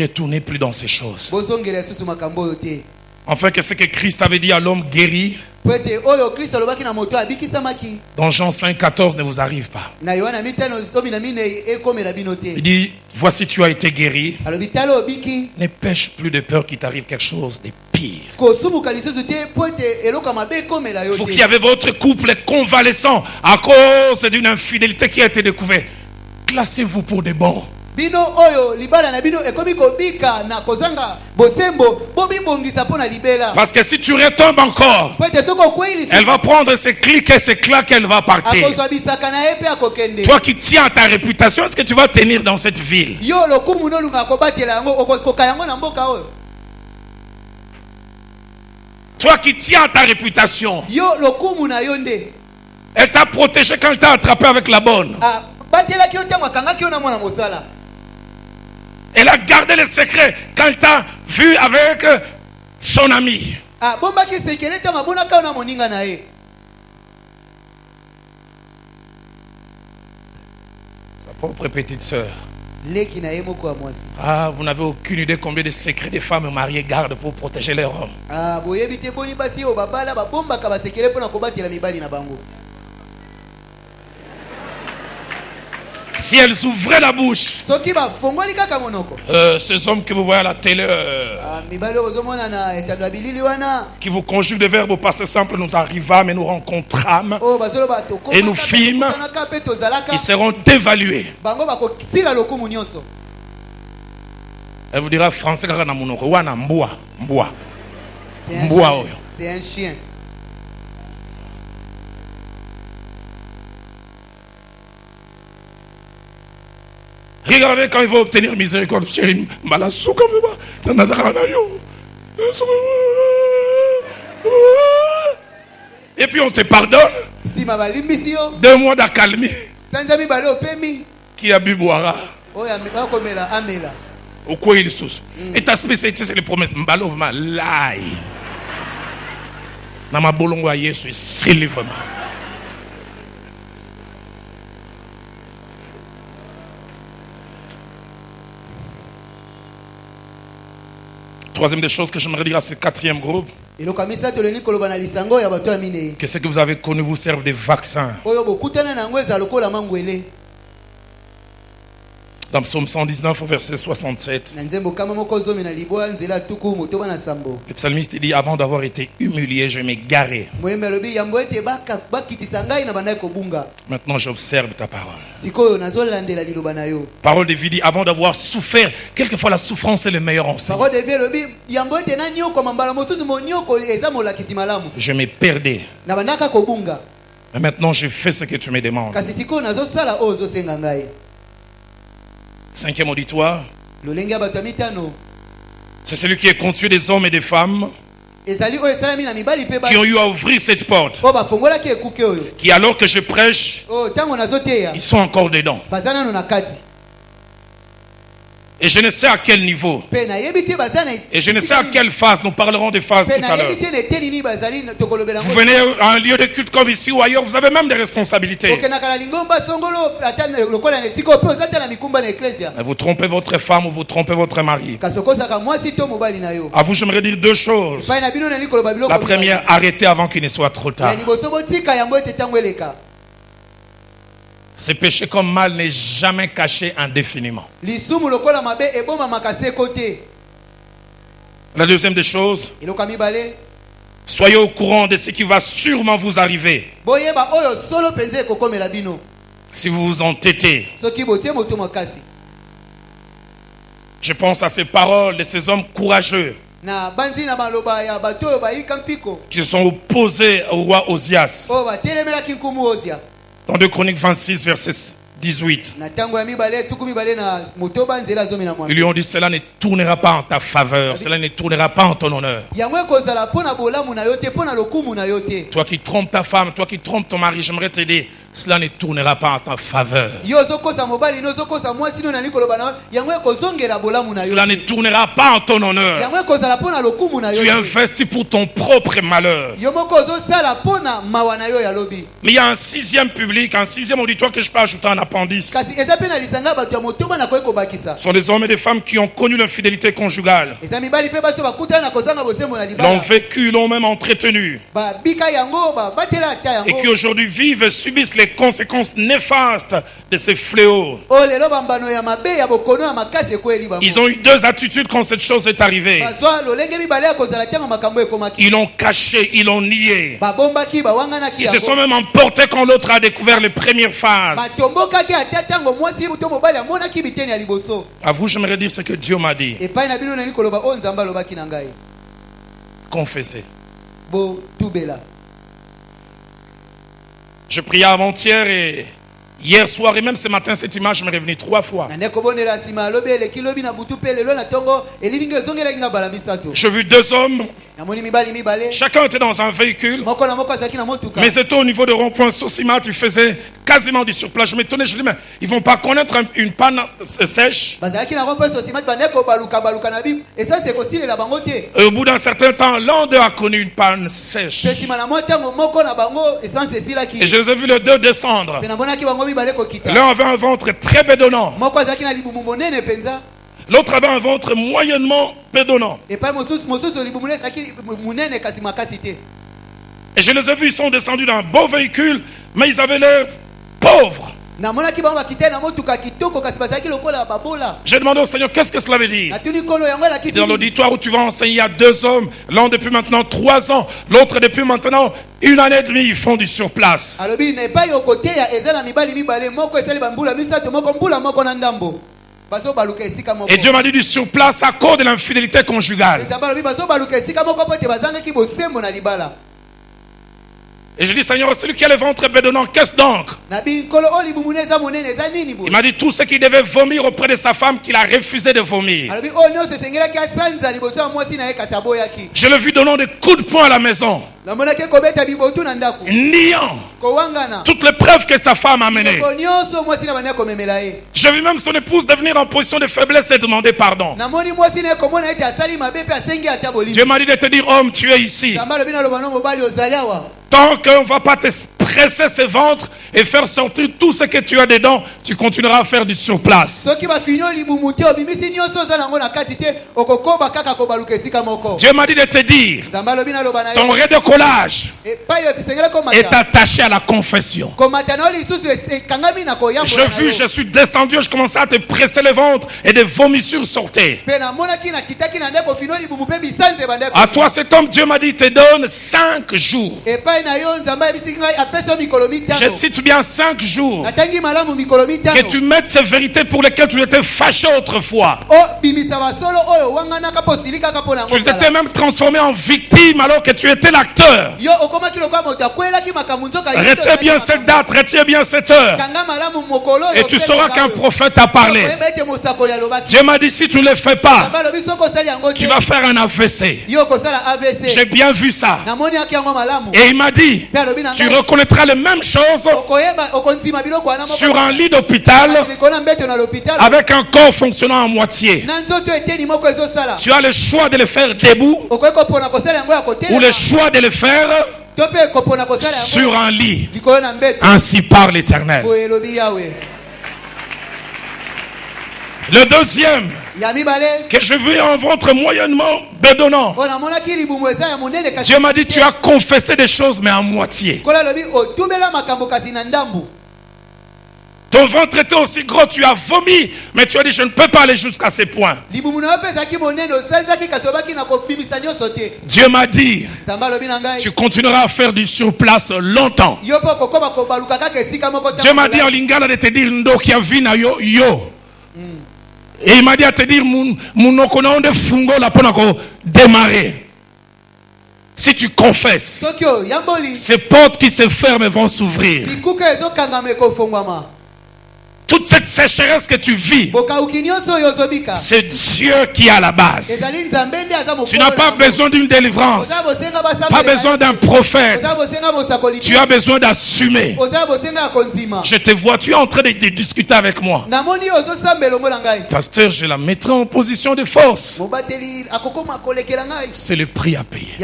Speaker 1: retournez plus dans ces choses. Enfin, qu'est-ce que Christ avait dit à l'homme guéri? Dans Jean 5,14 ne vous arrive pas. Il dit, voici tu as été guéri. Ne pêche plus de peur qu'il t'arrive quelque chose de pire. Vous qui avez votre couple convalescent à cause d'une infidélité qui a été découverte, classez-vous pour des bons. Parce que si tu retombes encore, elle va prendre ses clics et ses claques, elle va partir. Toi qui tiens à ta réputation, est-ce que tu vas tenir dans cette ville? Toi qui tiens à ta réputation, elle t'a protégé quand elle t'a attrapé avec la bonne. Elle a gardé le secret quand elle t'a vu avec son ami. Sa propre petite sœur. Ah, vous n'avez aucune idée combien de secrets des femmes mariées gardent pour protéger leur homme. Si elles ouvraient la bouche, ces hommes que vous voyez à la télé, qui vous conjuguent des verbes au passé simple, nous arrivâmes et nous rencontrâmes et nous fîmes, ils seront évalués. Elle vous dira français,
Speaker 2: c'est un chien.
Speaker 1: Regardez quand il va obtenir miséricorde. Et puis on te pardonne. 2 mois d'accalmie. Qui a bu boira. Au quoi il sous. Et ta spécialité c'est les promesses. Mbalovma lai. Nama bolongo a Yesu c'est vraiment. Troisième des choses que j'aimerais dire à ce quatrième groupe, que ce que vous avez connu vous serve de vaccin. Dans Psaume 119 au verset 67,
Speaker 2: na nzembo kama moko zomi na libwa nzela tuku motoba na sambo.
Speaker 1: le psalmiste dit, avant d'avoir été humilié, je m'ai garé.
Speaker 2: Moyembe alobi yambo ete bakitisa ngai na bandai kobunga.
Speaker 1: Maintenant, j'observe ta parole.
Speaker 2: Sikoyo nazolandela liloba na yo.
Speaker 1: Parole de vie dit, avant d'avoir souffert, quelquefois la souffrance est le meilleur enseignant.
Speaker 2: Parole de vie alobi yambo ete na nyoko mambala mosusu monyoko eza molakisi malamu.
Speaker 1: Je me perdais.
Speaker 2: Na bandaka kobunga.
Speaker 1: Mais maintenant, je fais ce que tu me demandes.
Speaker 2: Kasi sikoyo nazosala ozo senga ngai.
Speaker 1: Cinquième auditoire,
Speaker 2: Lolenge bato ya mitano.
Speaker 1: c'est celui qui est conduit des hommes et des femmes
Speaker 2: Ezali oyo esalami na mibali pe ba.
Speaker 1: qui ont eu à ouvrir cette porte.
Speaker 2: O bafongolaki ekuke oyo.
Speaker 1: Qui, alors que je prêche,
Speaker 2: O tango nazoteya.
Speaker 1: ils sont encore dedans.
Speaker 2: Baza nano na kati.
Speaker 1: Et je ne sais à quel niveau.
Speaker 2: Pe na yebi te baza na.
Speaker 1: Et je ne sais à quelle phase. Nous parlerons des phases
Speaker 2: Pe
Speaker 1: tout
Speaker 2: na
Speaker 1: à l'heure.
Speaker 2: yebi te na telini bazali tokolobela
Speaker 1: Vous
Speaker 2: ngo.
Speaker 1: venez à un lieu de culte comme ici ou ailleurs, vous avez même des responsabilités.
Speaker 2: Ok na kala lingomba songolo ata lokola na siko pe ozata na mikumba na eklesia.
Speaker 1: Mais vous trompez votre femme ou vous trompez votre mari.
Speaker 2: Kasokoza ka mwasi to mobali na yo.
Speaker 1: À vous, j'aimerais dire deux choses.
Speaker 2: Pa na bino na likolo biloko.
Speaker 1: La première, arrêtez avant qu'il ne soit trop tard.
Speaker 2: Ya liboso botika yango ete tango eleka.
Speaker 1: Ce péché comme mal n'est jamais caché indéfiniment.
Speaker 2: Lisumu lokola mabe eboma makase kote.
Speaker 1: La deuxième des choses,
Speaker 2: Iloka mibale.
Speaker 1: soyez au courant de ce qui va sûrement vous arriver
Speaker 2: Boyeba oyo solo penze kokomela bino.
Speaker 1: si vous vous entêtez.
Speaker 2: Soki botie moto makasi.
Speaker 1: Je pense à ces paroles de ces hommes courageux
Speaker 2: Na bandi na baloba ya bato oyo bayika mpiko.
Speaker 1: qui se sont opposés au roi Osias.
Speaker 2: O batelemelaki nkumu Ozia.
Speaker 1: Dans 2 Chroniques 26, verset 18.
Speaker 2: Na tango ya mibale tuku mibale na motoba nzela zomi na
Speaker 1: Ils
Speaker 2: mwambe.
Speaker 1: lui ont dit, cela ne tournera pas en ta faveur, cela ne tournera pas en ton honneur.
Speaker 2: Yango ekozala pona bolamu na yo te pona lokumu na yo te.
Speaker 1: Toi qui trompes ta femme, toi qui trompes ton mari, j'aimerais te dire, cela ne tournera pas en ta faveur.
Speaker 2: Yo ozokosa mobali no ozokosa mwasi no na likoloba na yo. Yango ekozongela bolamu na yo.
Speaker 1: Cela ne tournera pas en ton honneur.
Speaker 2: Yango ekozala pona lokumu na yo.
Speaker 1: Tu investis pour ton propre malheur.
Speaker 2: Yo moko ozosala pona mawa na yo ya lobi.
Speaker 1: Mais il y a un sixième public, un sixième auditoire que je peux ajouter en appendice.
Speaker 2: Kasi eza pe na lisanga bato ya motoba na koyeko bakisa.
Speaker 1: Ce sont des hommes et des femmes qui ont connu l'infidélité conjugale.
Speaker 2: Eza mibali pe baso bakutana na kozanga bosembo na
Speaker 1: L'ont
Speaker 2: libala.
Speaker 1: vécu, l'ont même entretenu.
Speaker 2: Ba bika yango ba batela ata
Speaker 1: Et qui
Speaker 2: yango.
Speaker 1: aujourd'hui vivent et subissent les conséquences néfastes de ces fléaux.
Speaker 2: O lelo bambano ya mabe ya bokono ya makasi ekweli bango.
Speaker 1: Ils ont eu deux attitudes quand cette chose est arrivée.
Speaker 2: Bazwa lolenge mibale ya kozala tango makambo ekomaki.
Speaker 1: Ils l'ont caché, ils l'ont nié.
Speaker 2: Babombaki bawanganaki
Speaker 1: Ils se sont
Speaker 2: yango.
Speaker 1: même emportés quand l'autre a découvert les premières phases.
Speaker 2: Batombokaki ata tango mwasi to mobali amonaki biteni ya liboso.
Speaker 1: À vous, j'aimerais dire ce que Dieu m'a dit.
Speaker 2: Epai na bino na likoloba o nzamba lobaki na ngai.
Speaker 1: Confessez.
Speaker 2: Bo tubela.
Speaker 1: Je priais avant-hier et hier soir et même ce matin, cette image m'est revenue 3 fois.
Speaker 2: Na ndeko bonela sima lobi eleki lobi na butu pe lelo na tongo elilinga ezongela kinga bala misato.
Speaker 1: J'ai vu 2 hommes,
Speaker 2: Namoni mibali mibale.
Speaker 1: chacun était dans un véhicule,
Speaker 2: Moko na moko azaki na motuka.
Speaker 1: mais c'était au niveau de rond-point Sosima, tu faisais quasiment du surplace. Je m'étonnais, je dis, mais ils vont pas connaître une panne sèche.
Speaker 2: Bazalaki na rompo sosima bandeko baluka na bim. Et ça c'est kosilela bango te.
Speaker 1: Et au bout d'un certain temps, l'un d'eux a connu une panne sèche.
Speaker 2: Pe sima na motango moko na bango essence esilaki.
Speaker 1: Et je les ai vus les deux descendre.
Speaker 2: Pe na monaki bango mibale kokita.
Speaker 1: L'un avait un ventre très bédonnant,
Speaker 2: Moko azaki na libumu monene penza.
Speaker 1: l'autre avait un ventre moyennement bédonnant.
Speaker 2: Et pas mosusu libumu monene azaki munene kasi makasi te.
Speaker 1: Et je les ai vus, ils sont descendus d'un beau véhicule, mais ils avaient l'air pauvres.
Speaker 2: Na monaki bango bakita na motuka kitoko kasi bazalaki lokola babola.
Speaker 1: J'ai demandé au Seigneur, qu'est-ce que cela veut dire?
Speaker 2: Natuni kolo yango la kisi.
Speaker 1: Dans l'auditoire où tu vas enseigner, il y a 2 hommes, l'un depuis maintenant 3 ans, l'autre depuis maintenant 1 année et demie, ils font du surplace.
Speaker 2: Alobi ne pa yo kote ya ezala mibali mibale moko esali bambula misato moko mbula moko na ndambo. Bazo baluka esika moko.
Speaker 1: Et Dieu m'a dit du surplace à cause de l'infidélité conjugale.
Speaker 2: Ezaba lobi bazo baluka esika moko pote bazanga ki bosembo na libala.
Speaker 1: Et je dis, Seigneur, celui qui a le ventre bédonnant, qu'est-ce donc?
Speaker 2: Na bi kolo oli bumune za monene za nini bo.
Speaker 1: Il m'a dit tout ce qu'il devait vomir auprès de sa femme qu'il a refusé de vomir.
Speaker 2: Alobi o nyo se sengela ki asanza liboso ya mwasi na ye kasi aboyaki.
Speaker 1: Je l'ai vu donnant des coups de poing à la maison,
Speaker 2: Na monaki kobeta bibotu na ndako.
Speaker 1: niant
Speaker 2: Kowangana.
Speaker 1: toutes les preuves que sa femme a amenées.
Speaker 2: Ko nyonso mwasi na bana komemela ye.
Speaker 1: J'ai vu même son épouse devenir en position de faiblesse et demander pardon.
Speaker 2: Na moni mwasi na komona ete asali mabe pe asengi ata bolimi.
Speaker 1: Dieu m'a dit de te dire, homme, tu es ici.
Speaker 2: Kamba lobi na lobano mobali ozali awa.
Speaker 1: Tant qu'on ne va pas te presser ce ventre et faire sortir tout ce que tu as dedans, tu continueras à faire du surplace. Dieu m'a dit de te dire, ton redécollage est attaché à la confession. Je suis descendu, je commençais à te presser le ventre et des vomissures sortaient. À toi, cet homme, Dieu m'a dit, te donne 5 jours. Je cite bien 5 jours. Que tu mettes ces vérités pour lesquelles tu étais fâché autrefois. Tu t'étais même transformé en victime alors que tu étais l'acteur. Retiens bien cette date, retiens bien cette heure. Et tu sauras qu'un prophète a parlé. Dieu m'a dit, si tu ne le fais pas, tu vas faire un AVC. J'ai bien vu ça. Et il m'a dit, tu reconnaîtras les mêmes choses sur un lit d'hôpital avec un corps fonctionnant à moitié. Tu as le choix de le faire debout ou le choix de le faire sur un lit. Ainsi parle l'Éternel. Le deuxième, que je vis un ventre moyennement bedonnant. Dieu m'a dit, tu as confessé des choses mais à moitié. Ton ventre était aussi gros, tu as vomi, mais tu as dit, je ne peux pas aller jusqu'à ces points. Dieu m'a dit, tu continueras à faire du surplace longtemps. Dieu m'a dit en lingala de te dire, ndo qui a vu na yo yo. Et il m'a dit à te dire, mon de fungo la pour démarrer. Si tu confesses, ces portes qui se ferment vont s'ouvrir. Toute cette sécheresse que tu vis, c'est Dieu qui est à la base. Tu n'as pas besoin d'une délivrance, pas besoin d'un prophète. Tu as besoin d'assumer. Je te vois, tu es en train de discuter avec moi. Pasteur, je la mettrai en position de force. C'est le prix à payer.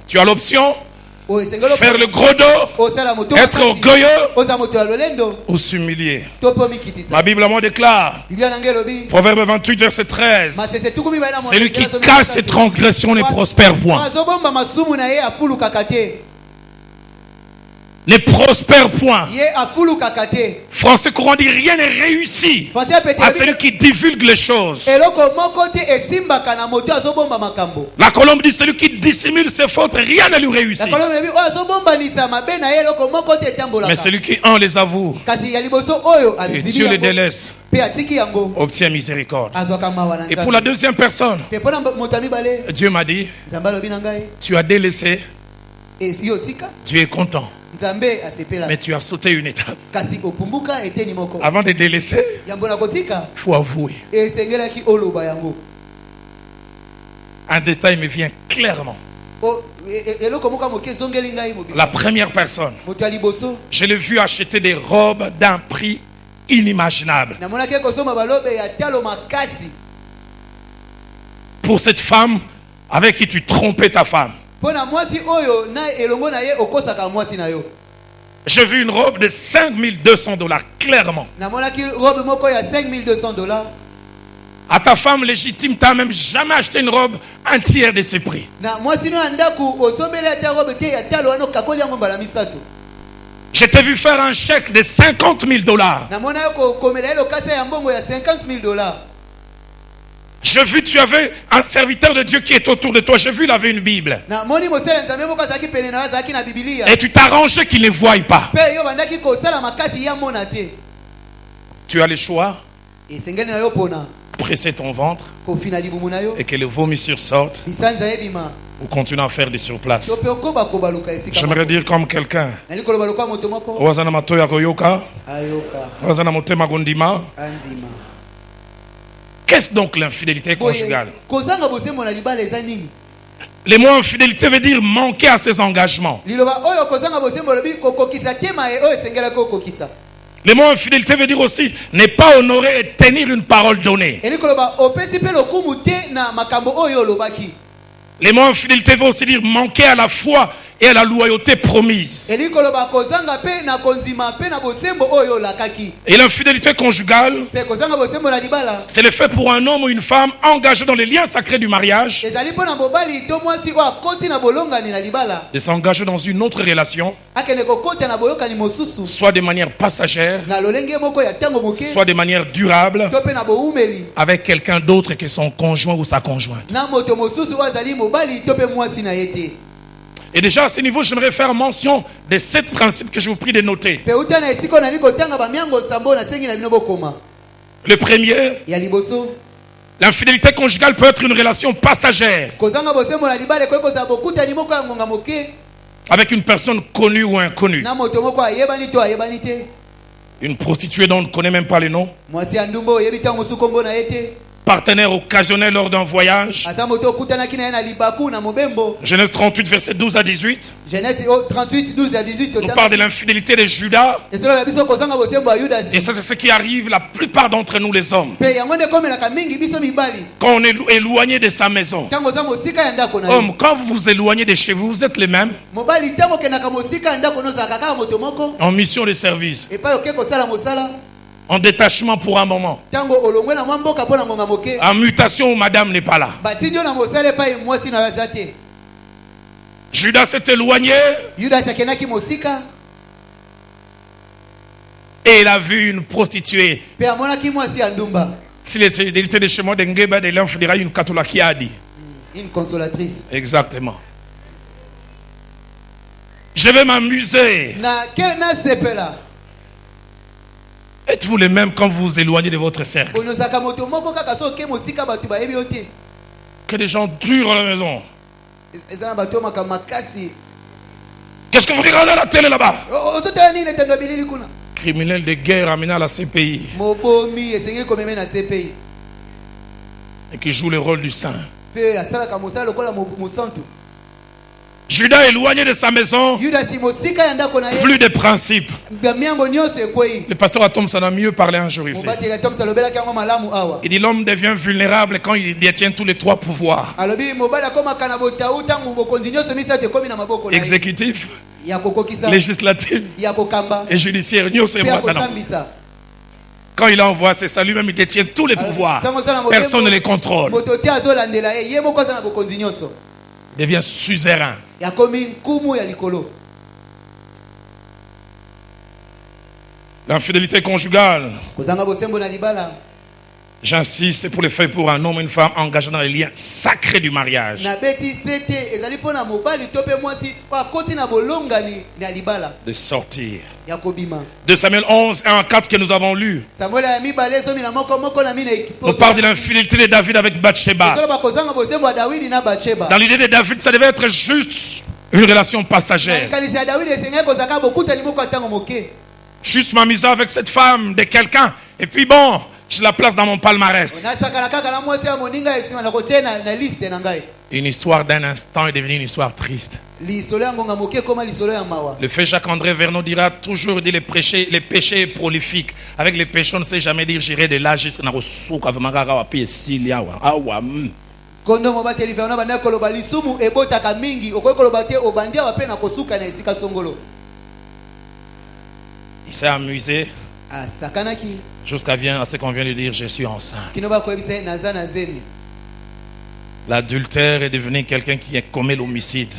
Speaker 1: Tu as l'option faire le gros dos, être orgueilleux ou s'humilier. Ma Bible à moi déclare, Proverbe 28 verset 13, celui qui cache ses transgressions ne prospère point. Ne prospère point. Français courant dit, rien n'est réussi à celui qui divulgue les choses. La Colombe dit, celui qui dissimule ses fautes, rien ne lui réussit. Mais celui qui en les avoue et Dieu les délaisse, obtient miséricorde. Et pour la deuxième personne, Dieu m'a dit, tu as délaissé, tu es content, mais tu as sauté une étape. Avant de délaisser, il faut avouer. Un détail me vient clairement. La première personne, je l'ai vu acheter des robes d'un prix inimaginable. Pour cette femme avec qui tu trompais ta femme. J'ai vu une robe de $5200, clairement. À ta femme légitime, tu n'as même jamais acheté une robe un tiers de ce prix. Je t'ai vu faire un chèque de $50,000. J'ai vu tu avais un serviteur de Dieu qui est autour de toi. J'ai vu il avait une Bible. Et tu t'arrangeais qu'il ne voie pas. Tu as le choix. Presser ton ventre et que le vomissure sorte ou continuer à faire du surplace. J'aimerais dire comme quelqu'un, qu'est-ce donc l'infidélité conjugale? Le mot infidélité veut dire manquer à ses engagements. Le mot infidélité veut dire aussi ne pas honorer et tenir une parole donnée. Les mots infidélité veut aussi dire manquer à la foi et à la loyauté promise.
Speaker 2: Eli koloba kozanga pe na konzima pe na bosembo oyo lakaki.
Speaker 1: Et l'infidélité conjugale,
Speaker 2: Pe kozanga bosembo na libala.
Speaker 1: c'est le fait pour un homme ou une femme engagé dans les liens sacrés du mariage
Speaker 2: Ezali pona mobali to mwasi o akoti na bolongani na libala.
Speaker 1: de s'engager dans une autre relation,
Speaker 2: Akene kokota na boyokani mosusu.
Speaker 1: soit de manière passagère,
Speaker 2: Na lolenge moko ya tango moke.
Speaker 1: soit de manière durable,
Speaker 2: To pe na boumeli.
Speaker 1: avec quelqu'un d'autre que son conjoint ou sa conjointe.
Speaker 2: Na moto mosusu wazali mobali to pe mwasi na yete.
Speaker 1: Et déjà à ce niveau, j'aimerais faire mention de 7 principes que je vous prie de noter.
Speaker 2: Pe utana esiko na liko tanga ba miango sambo na sengi na bino bokoma.
Speaker 1: Le premier,
Speaker 2: Ya liboso.
Speaker 1: l'infidélité conjugale peut être une relation passagère
Speaker 2: Kozanga bosembo na libala ko koza bokuta ni moko ya ngonga moke.
Speaker 1: avec une personne connue ou inconnue.
Speaker 2: Na moto moko ayebani to ayebani te.
Speaker 1: Une prostituée dont on ne connaît même pas le nom.
Speaker 2: Mwasi ya ndumbo yebi tango mosu kombo na yete.
Speaker 1: Partenaire occasionnel lors d'un voyage.
Speaker 2: Asa moto okutanaki na ye na libaku na mobembo.
Speaker 1: Genèse 38, verset 12 à 18.
Speaker 2: Genèse 38 12 à 18
Speaker 1: Nous parle de l'infidélité de Judas.
Speaker 2: Et cela ya biso kozanga bosembo ya Yudas.
Speaker 1: Et ça, c'est ce qui arrive la plupart d'entre nous les hommes.
Speaker 2: Pe yango nde komelaka mingi biso mibali.
Speaker 1: Quand on est éloigné de sa maison.
Speaker 2: Tango za mosika ya ndako na ye.
Speaker 1: Homme, quand vous vous éloignez de chez vous, vous êtes les mêmes.
Speaker 2: Mobali tango kenaka mosika ya ndako nozaka kaka moto moko.
Speaker 1: En mission de service.
Speaker 2: Et pas oke kosala mosala.
Speaker 1: En détachement pour un moment.
Speaker 2: Tango olongwe na mwamboka pona ngonga moke.
Speaker 1: En mutation où madame n'est pas là.
Speaker 2: Batindio na mosala pa mwasi na yazate.
Speaker 1: Judas s'est éloigné
Speaker 2: Yudas akenaki mosika.
Speaker 1: et il a vu une prostituée.
Speaker 2: Pe amonaki mwasi ya ndumba.
Speaker 1: S'il était de chez moi, de Ngeba, de l'enfant, il y a une catholique qui a dit.
Speaker 2: Une consolatrice.
Speaker 1: Exactement. Je vais m'amuser.
Speaker 2: Na ke na sepela.
Speaker 1: Êtes-vous les mêmes quand vous vous éloignez de votre cercle?
Speaker 2: Onosaka moto moko kaka so ke mosika batu ba yebi ote.
Speaker 1: Que des gens durent à la maison.
Speaker 2: Ezana batu makasi.
Speaker 1: Qu'est-ce que vous regardez à la télé là-bas?
Speaker 2: Ozotala nini tendo bilili kuna?
Speaker 1: Criminel de guerre amené à la CPI
Speaker 2: Mobomi esengeli komeme na CPI.
Speaker 1: et qui joue le rôle du saint.
Speaker 2: Pe asala ka mosala lokola mosantu.
Speaker 1: Judas éloigné de sa maison,
Speaker 2: Yudas mosika ya ndako na ye.
Speaker 1: plus de principes.
Speaker 2: Ba miango nyonso ekwei.
Speaker 1: Le pasteur Atomson a mieux parlé un jour ici.
Speaker 2: Mobati la tom salobela kango malamu awa.
Speaker 1: Il dit l'homme devient vulnérable quand il détient tous les 3 pouvoirs.
Speaker 2: Alobi mobala koma kana botau tangu bokonzi nyonso misate komi na maboko na ye.
Speaker 1: Exécutif,
Speaker 2: Ya kokokisa.
Speaker 1: législatif
Speaker 2: Ya kokamba.
Speaker 1: et judiciaire. Nyonso est
Speaker 2: Pe ya
Speaker 1: moi, ça, non.
Speaker 2: kosambisa.
Speaker 1: Quand il envoie ses saluts, même il détient tous les pouvoirs. Personne ne les contrôle.
Speaker 2: Moto te azolandela ye. Ye moko aza na bokonzi nyonso.
Speaker 1: Il devient suzerain.
Speaker 2: Ya komi kumu ya likolo.
Speaker 1: L'infidélité conjugale,
Speaker 2: Kozanga bosembo na libala.
Speaker 1: j'insiste, c'est pour le fait pour un homme et une femme engagés dans les liens sacrés du mariage.
Speaker 2: Na beti sete ezali pona mobali to pe mwasi kwa koti na bolongani na libala
Speaker 1: De sortir.
Speaker 2: ya kobima.
Speaker 1: 2 Samuel 11, 1 à 4 que nous avons lu.
Speaker 2: Samuel ya mibale zomi na moko moko na mina ekipo.
Speaker 1: Nous parle de l'infidélité de David avec Bathsheba.
Speaker 2: Tolo bakozanga bosembo ya Dawidi na Bathsheba.
Speaker 1: Dans l'idée de David, ça devait être juste une relation passagère.
Speaker 2: Kanisa ya Dawidi esengeli kozaka bokuta ni moko atango moke.
Speaker 1: Juste m'amuser avec cette femme de quelqu'un. Et puis bon, je la place dans mon palmarès.
Speaker 2: Nasakala kaka na mwasi ya moninga esima na kotie na liste na ngai.
Speaker 1: Une histoire d'un instant est devenue une histoire triste.
Speaker 2: Lisolo ya ngonga moke koma lisolo ya mawa.
Speaker 1: Le fait Jacques-André Vernon dira toujours dit les péchés prolifiques. Avec les péchés, on ne sait jamais dire j'irai de là jusqu'à Narosuka, Vamagara, Wapi, Silia, Awa.
Speaker 2: Kondo mobateli vana bana koloba lisumu ebotaka mingi okoki koloba te obandia wape na kosuka na esika songolo.
Speaker 1: Il s'est amusé
Speaker 2: Sakanaki
Speaker 1: jusqu'à ce qu'on vient de dire je suis enceinte.
Speaker 2: kinoba koyebisa naza na zemi.
Speaker 1: L'adultère est devenu quelqu'un qui a commis l'homicide.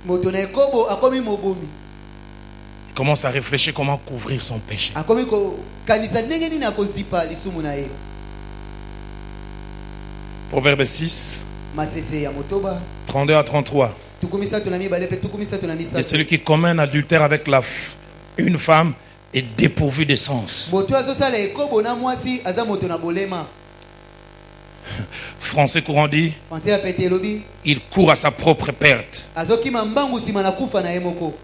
Speaker 2: Moto na ekobo akomi mobomi.
Speaker 1: Il commence à réfléchir comment couvrir son péché.
Speaker 2: Akomi ko kanisa ndenge nini akozipa lisumu na ye.
Speaker 1: Proverbe 6,
Speaker 2: Masese ya motoba
Speaker 1: 32 à 33.
Speaker 2: tukumisa to na mibale pe tukumisa to na
Speaker 1: Et
Speaker 2: misa.
Speaker 1: celui qui commet un adultère avec une femme est dépourvu de sens.
Speaker 2: Moto azosala ekobo na mwasi aza moto na bolema.
Speaker 1: Français courant dit,
Speaker 2: Français ya pete lobi
Speaker 1: il court à sa propre perte.
Speaker 2: azokima mbangu sima na kufa na ye moko.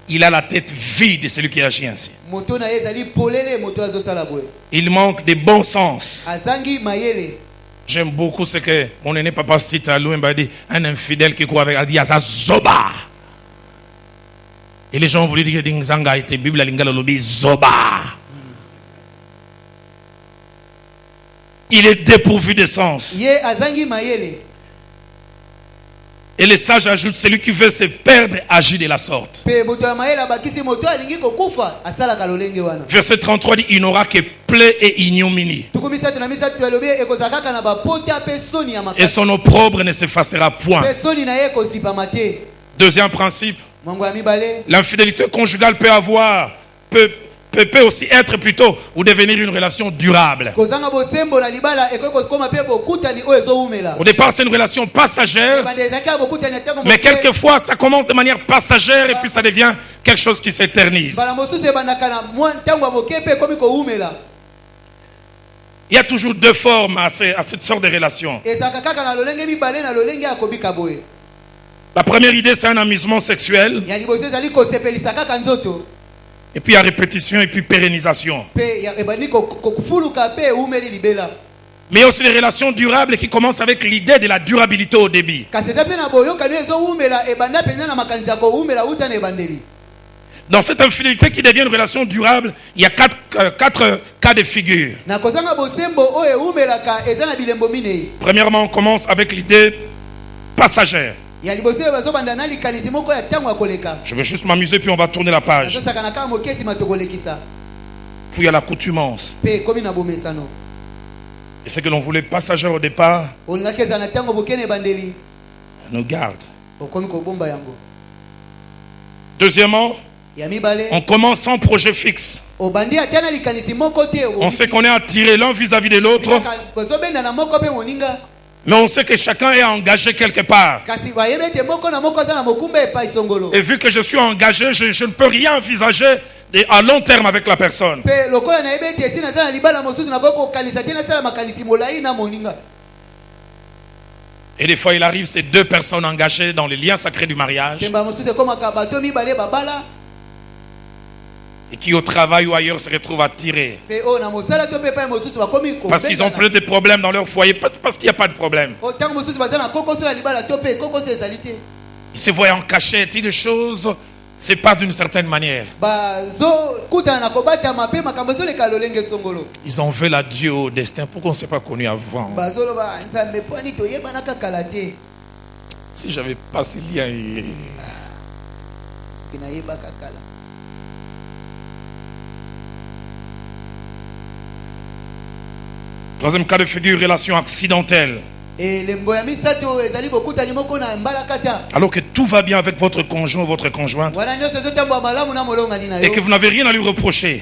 Speaker 1: Il a la tête vide, celui qui agit ainsi.
Speaker 2: Moto na ye ezali polele moto azosala boye.
Speaker 1: Il manque de bon sens.
Speaker 2: Azangi mayele.
Speaker 1: J'aime beaucoup ce que mon aîné papa cite à Louimba dit, un infidèle qui court avec, a dit, Aza Zoba. Et les gens ont voulu dire que Dingzanga a été Bible, la lingala lobi Zoba. Il est dépourvu de sens.
Speaker 2: Ye azangi mayele.
Speaker 1: Et les sages ajoutent, celui qui veut se perdre agit de la sorte. Verset 33 dit, il n'aura que plaie et ignominie. Et son opprobre ne s'effacera point. Deuxième principe, l'infidélité conjugale peut aussi être plutôt ou devenir une relation durable. Au départ, c'est une relation passagère, mais quelquefois, ça commence de manière passagère et puis ça devient quelque chose qui s'éternise. Il y a toujours deux formes à cette sorte de relation. La première idée, c'est un amusement sexuel. Et puis il y a répétition et puis pérennisation. Mais il y a aussi des relations durables qui commencent avec l'idée de la durabilité au début. Dans cette infidélité qui devient une relation durable, il y a quatre cas de figure. Premièrement, on commence avec l'idée passagère. Je vais juste m'amuser puis on va tourner la page. Puis il y a l'accoutumance. Et ce que l'on voulait passagère au départ nous garde. Deuxièmement, on commence sans projet fixe. On sait qu'on est attiré l'un vis-à-vis de l'autre, mais on sait que chacun est engagé quelque part. Et vu que je suis engagé, je ne peux rien envisager à long terme avec la personne. Et des fois, il arrive ces deux personnes engagées dans les liens sacrés du mariage et qui au travail ou ailleurs se retrouvent attirés parce qu'ils ont plein de problèmes dans leur foyer, pas parce qu'il n'y a pas de problème. Ils se voient en cachette et des choses se passent d'une certaine manière. Ils en veulent à Dieu au destin. Pourquoi on ne s'est pas connu avant? Si j'avais pas ces liens. Troisième cas de figure, relation accidentelle. Alors que tout va bien avec votre conjoint ou votre conjointe et que vous n'avez rien à lui reprocher,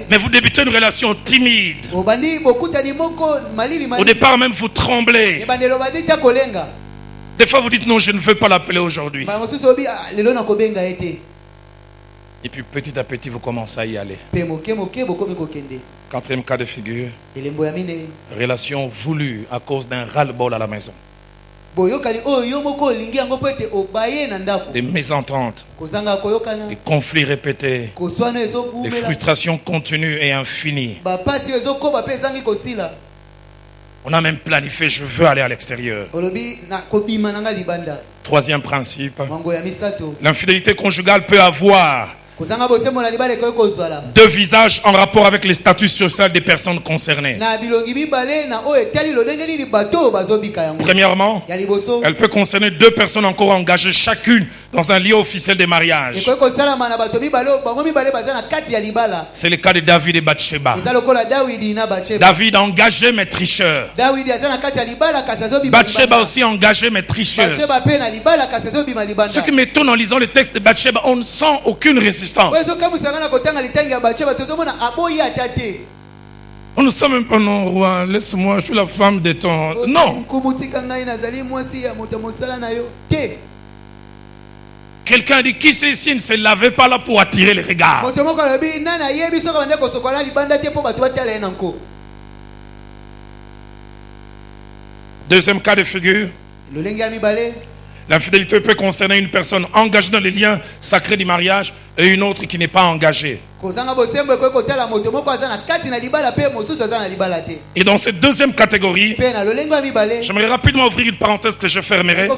Speaker 1: mais vous débutez une relation timide. Au départ même vous tremblez. Des fois vous dites non, je ne veux pas l'appeler aujourd'hui. Et puis petit à petit vous commencez à y aller. Quatrième cas de figure, relation voulue à cause d'un ras-le-bol à la maison. Des mésententes, des conflits répétés, des frustrations continues et infinies. On a même planifié, je veux aller à l'extérieur. Troisième principe, l'infidélité conjugale peut avoir deux visages en rapport avec les statuts sociaux des personnes concernées. Premièrement, elle peut concerner deux personnes encore engagées chacune dans un lieu officiel de mariage. C'est le cas de David et Bathsheba. David engagé mais tricheur. Bathsheba aussi engagée mais tricheuse. Ce qui m'étonne en lisant le texte de Bathsheba, on ne sent aucune résistance. On ne sait même pas, non, roi, laisse-moi, je suis la femme de ton... Non. Quelqu'un dit, qui c'est ici ne se lavait pas là pour attirer les regards. Deuxième cas de figure. L'infidélité peut concerner une personne engagée dans les liens sacrés du mariage et une autre qui n'est pas engagée. Et dans cette deuxième catégorie, j'aimerais rapidement ouvrir une parenthèse que je fermerai.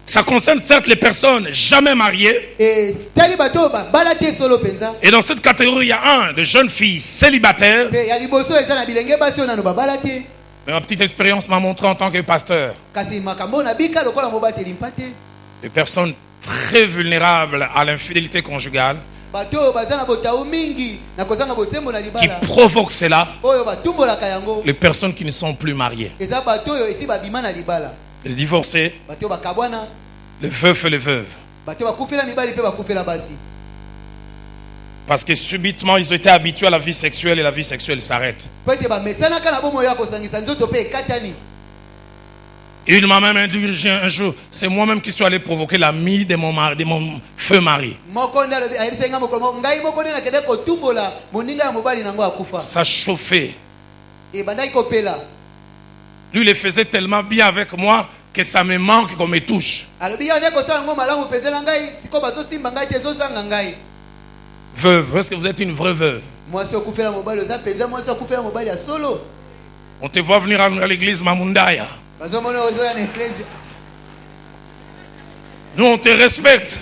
Speaker 1: Ça concerne certes les personnes jamais mariées. Et dans cette catégorie, il y a de jeunes filles célibataires Mais ma petite expérience m'a montré en tant que pasteur
Speaker 2: kasi makambo na bika lokola mobateli mpate
Speaker 1: des personnes très vulnérables à l'infidélité conjugale
Speaker 2: bato baza na botao mingi na kozanga bosembo na
Speaker 1: qui
Speaker 2: libala
Speaker 1: provoquent cela,
Speaker 2: oyo batumbolaka yango
Speaker 1: les personnes qui ne sont plus mariées,
Speaker 2: eza bato oyo esi babima na libala
Speaker 1: les divorcés,
Speaker 2: bato bakabwana
Speaker 1: les veufs et les veuves.
Speaker 2: bato bakufela mibali mpe bakufela basi
Speaker 1: Parce que subitement, ils ont été habitués à la vie sexuelle et la vie sexuelle s'arrête.
Speaker 2: po ete bamesanaka na bomoi ya kosangisa nzoto mpe ekatani.
Speaker 1: Il m'a même indulgé un jour. C'est moi-même qui suis allé provoquer l'ami de mon mari, de mon feu mari. Ça chauffait. Lui, il le faisait tellement bien avec moi que ça me manque qu'on me touche. Veuve, est-ce que vous êtes une vraie veuve? On te voit venir à l'église Mamundaya. Nous on te respecte.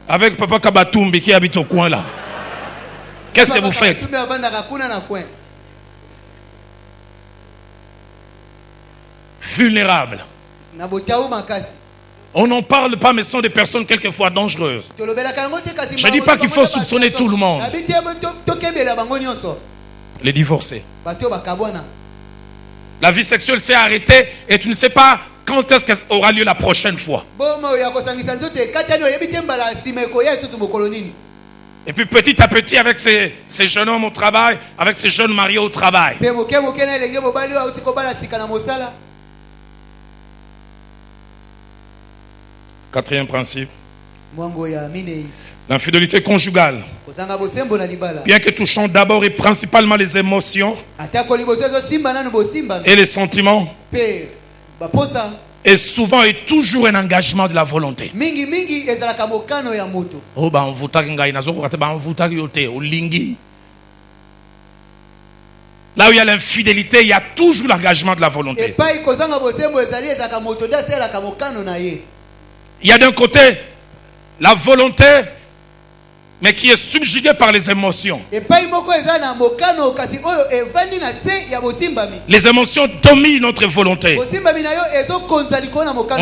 Speaker 1: Avec Papa Kabatumbi qui habite au coin là. Qu'est-ce que vous faites? Vulnérables. On n'en parle pas, mais ce sont des personnes quelquefois dangereuses. Je ne dis pas qu'il faut soupçonner tout le monde. Les divorcés. La vie sexuelle s'est arrêtée et tu ne sais pas quand est-ce qu'elle aura lieu la prochaine fois. Et puis petit à petit avec ces jeunes hommes au travail, avec ces jeunes mariés au travail. Quatrième principe. L'infidélité conjugale, bien que touchant d'abord et principalement les émotions et les sentiments, est souvent et toujours un engagement de la volonté. Oh, bah, là où il y a l'infidélité, il y a toujours l'engagement de la volonté. Il y a d'un côté la volonté, mais qui est subjuguée par les émotions. Les émotions dominent notre volonté. On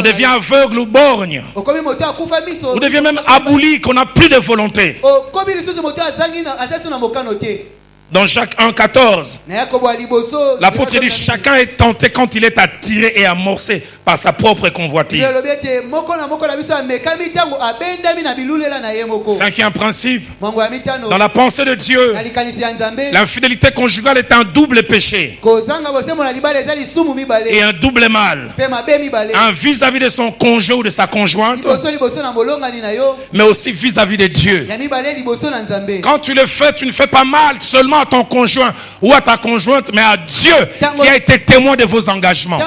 Speaker 1: devient aveugle ou borgne. On devient même abouli, qu'on n'a plus de volonté. Dans Jacques 1,14, l'apôtre dit: chacun est tenté quand il est attiré et amorcé par sa propre convoitise. Cinquième principe, dans la pensée de Dieu, l'infidélité conjugale est un double péché et un double mal. Un vis-à-vis de son conjoint ou de sa conjointe, mais aussi vis-à-vis de Dieu. Quand tu le fais, tu ne fais pas mal seulement à ton conjoint ou à ta conjointe, mais à Dieu qui a été témoin de vos engagements.